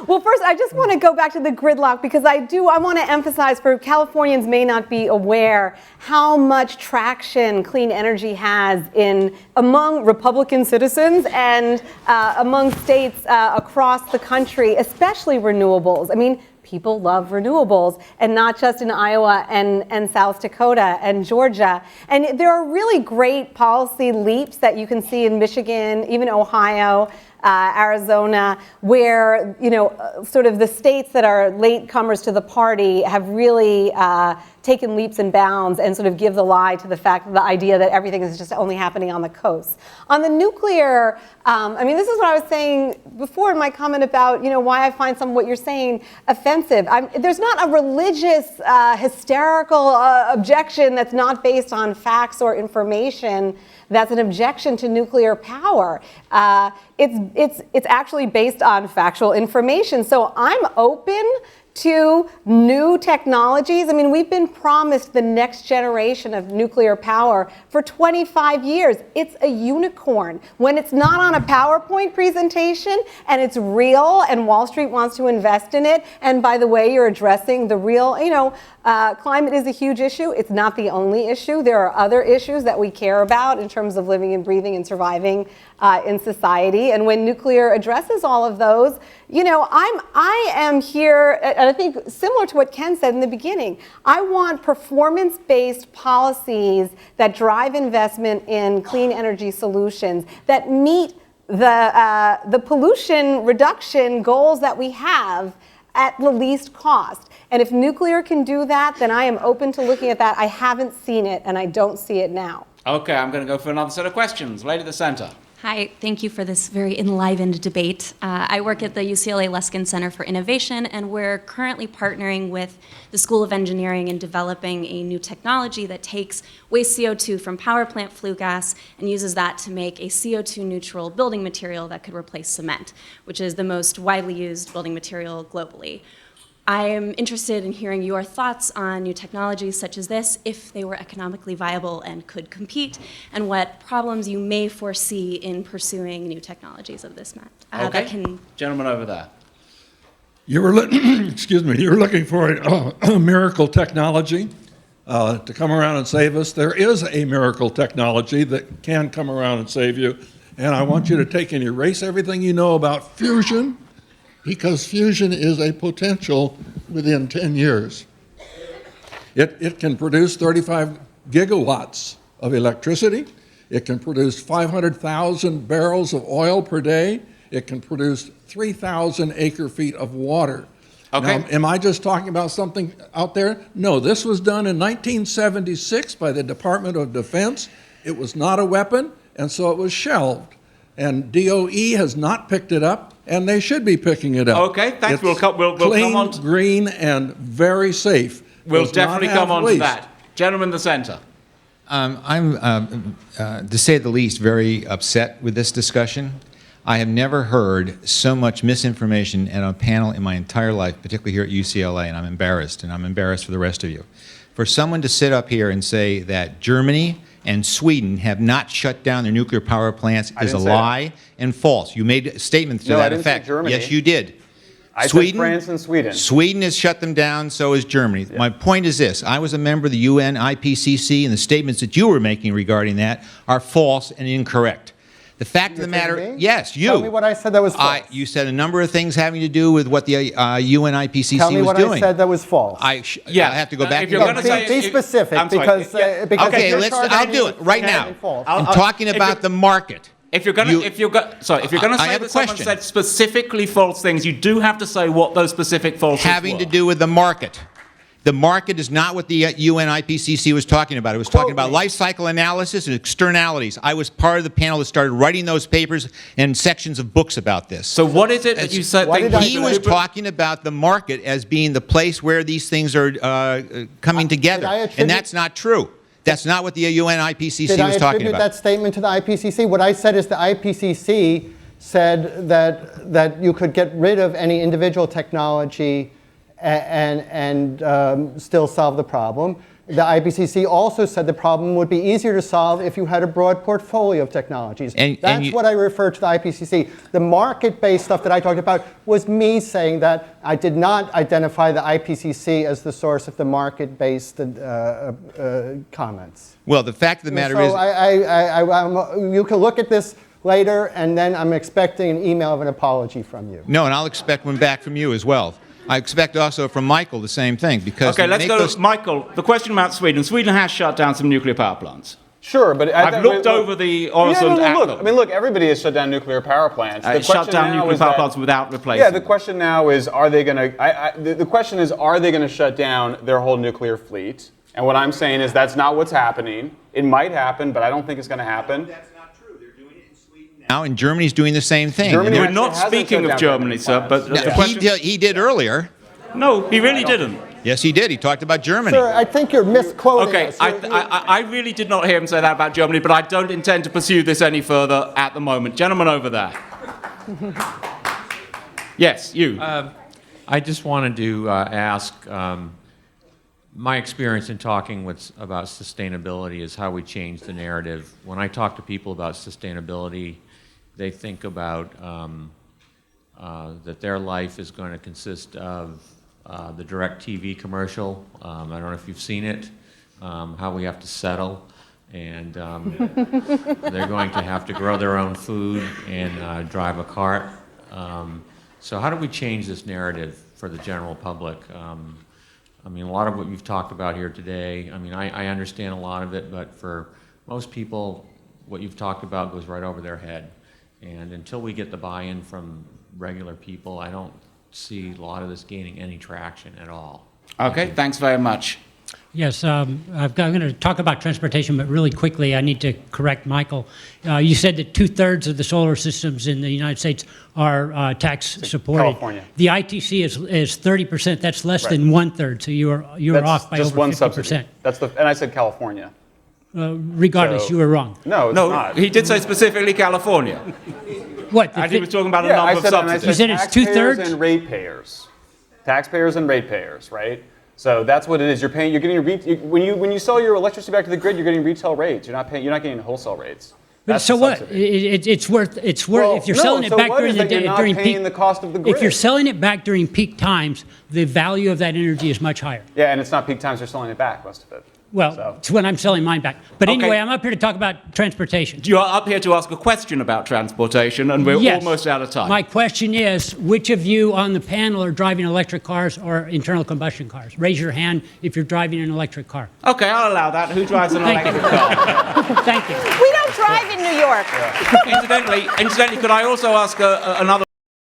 Well, first, I just want to go back to the gridlock because I want to emphasize for Californians may not be aware how much traction clean energy has among Republican citizens and among states across the country, especially renewables. I mean, people love renewables, and not just in Iowa and South Dakota and Georgia. And there are really great policy leaps that you can see in Michigan, even Ohio, Arizona, where sort of the states that are latecomers to the party have really taken leaps and bounds and sort of give the lie to the idea that everything is just only happening on the coast. On the nuclear, I mean, this is what I was saying before in my comment about why I find some of what you're saying offensive. There's not a religious, hysterical objection that's not based on facts or information. That's an objection to nuclear power. It's actually based on factual information. So I'm open to new technologies. I mean, we've been promised the next generation of nuclear power for 25 years. It's a unicorn. When it's not on a PowerPoint presentation and it's real and Wall Street wants to invest in it, and by the way, you're addressing the real, climate is a huge issue. It's not the only issue. There are other issues that we care about in terms of living and breathing and surviving in society. And when nuclear addresses all of those, I am here, and I think similar to what Ken said in the beginning, I want performance-based policies that drive investment in clean energy solutions that meet the pollution reduction goals that we have at the least cost. And if nuclear can do that, then I am open to looking at that. I haven't seen it, and I don't see it now. Okay, I'm going to go for another set of questions. Lady at the center. Hi, thank you for this very enlivened debate. I work at the UCLA Luskin Center for Innovation, and we're currently partnering with the School of Engineering in developing a new technology that takes waste CO2 from power plant flue gas and uses that to make a CO2 neutral building material that could replace cement, which is the most widely used building material globally. I am interested in hearing your thoughts on new technologies such as this, if they were economically viable and could compete, and what problems you may foresee in pursuing new technologies of this Okay, gentleman over there. You were, excuse me, you were looking for a miracle technology to come around and save us. There is a miracle technology that can come around and save you, and I want you to take and erase everything you know about fusion, because fusion is a potential within 10 years. It can produce 35 gigawatts of electricity. It can produce 500,000 barrels of oil per day. It can produce 3,000 acre-feet of water. Okay. Now, am I just talking about something out there? No, this was done in 1976 by the Department of Defense. It was not a weapon, and so it was shelved. And DOE has not picked it up, and they should be picking it up. Okay, thanks. It's We'll come on to green, and very safe. We'll Does definitely not have come on to waste. that. Gentleman in the center. I'm, to say the least, very upset with this discussion. I have never heard so much misinformation at a panel in my entire life, particularly here at UCLA, and I'm embarrassed for the rest of you. For someone to sit up here and say that Germany and Sweden have not shut down their nuclear power plants is a didn't say lie and false. You made a statement to No, I that didn't say effect. Germany. Yes, you did. I said France and Sweden. Sweden has shut them down, so has Germany. My point is this. I was a member of the UN IPCC, and the statements that you were making regarding that are false and incorrect. The fact of the matter, yes, you. Tell me what I said that was false. You said a number of things having to do with what the UN IPCC Tell me was what doing. I said that was false. I have to go back. If you're going to say, Be specific, I'm sorry, because because Okay, you're charging I'll me do with it right saying now. something false. I'm talking about the market. If you're going to, say have a that someone question. said specifically false things, you do have to say what those specific false things Having were. to do with the market. The market is not what the UN IPCC was talking about. It was talking about life cycle analysis and externalities. I was part of the panel that started writing those papers and sections of books about this. So what is it that you said? He was talking about the market as being the place where these things are coming together, and that's not true. That's not what the UN IPCC Did I was talking attribute about. that statement to the IPCC? What I said is the IPCC said that you could get rid of any individual technology and still solve the problem. The IPCC also said the problem would be easier to solve if you had a broad portfolio of technologies. That's what I refer to the IPCC. The market-based stuff that I talked about was me saying that I did not identify the IPCC as the source of the market-based comments. Well, the fact of the matter is... you can look at this later, and then I'm expecting an email of an apology from you. No, and I'll expect one back from you as well. I expect also from Michael the same thing, because... Okay, let's go to Michael. The question about Sweden. Sweden has shut down some nuclear power plants. Sure, but I've looked over the Øresund look. I mean, look. Everybody has shut down nuclear power plants. Shut down nuclear power plants without replacing. Yeah, the question now is, are they going to? The question is, are they going to shut down their whole nuclear fleet? And what I'm saying is, that's not what's happening. It might happen, but I don't think it's going to happen. Now, and Germany's doing the same thing. We're not speaking of Germany, sir, but the question... He did earlier. No, he really didn't. Yes, he did. He talked about Germany. Sir, I think you're misquoting Okay, us. I really did not hear him say that about Germany, but I don't intend to pursue this any further at the moment. Gentleman over there. Yes, you. I just wanted to ask, my experience in talking about sustainability is how we change the narrative. When I talk to people about sustainability, they think about that their life is going to consist of the DirecTV commercial. I don't know if you've seen it, how we have to settle, and they're going to have to grow their own food and drive a cart. So how do we change this narrative for the general public? I mean, a lot of what you've talked about here today, I mean, I understand a lot of it, but for most people, what you've talked about goes right over their head. And until we get the buy-in from regular people, I don't see a lot of this gaining any traction at all. Okay, thanks very much. Yes, I'm going to talk about transportation, but really quickly, I need to correct Michael. You said that 2/3 of the solar systems in the United States are tax supported. California. The ITC is 30%. That's less than 1/3. So you're off by just over one 50%. subsidy. And I said California. Regardless, So- you were wrong. No, it's not. He did say specifically California. What? And he was talking about a Yeah, number I of said, and I subsidies. said You said it's taxpayers 2/3? and ratepayers. Taxpayers and ratepayers, right? So that's what it is. You're paying. You're getting when you sell your electricity back to the grid, you're getting retail rates. You're not paying. You're not getting wholesale rates. But That's so the what? subsidy. It's worth. Well, if you're no, selling it so back what during is the that you're day, not during paying peak, the cost of the grid? if you're selling it back during peak times, the value of that energy is much higher. Yeah, and it's not peak times. You're selling it back, most of it. Well, it's when I'm selling mine back. But Okay. anyway, I'm up here to talk about transportation. You are up here to ask a question about transportation, and we're Yes. almost out of time. My question is, which of you on the panel are driving electric cars or internal combustion cars? Raise your hand if you're driving an electric car. Okay, I'll allow that. Who drives an Thank you. electric car? Thank you. We don't drive in New York. Incidentally, could I also ask another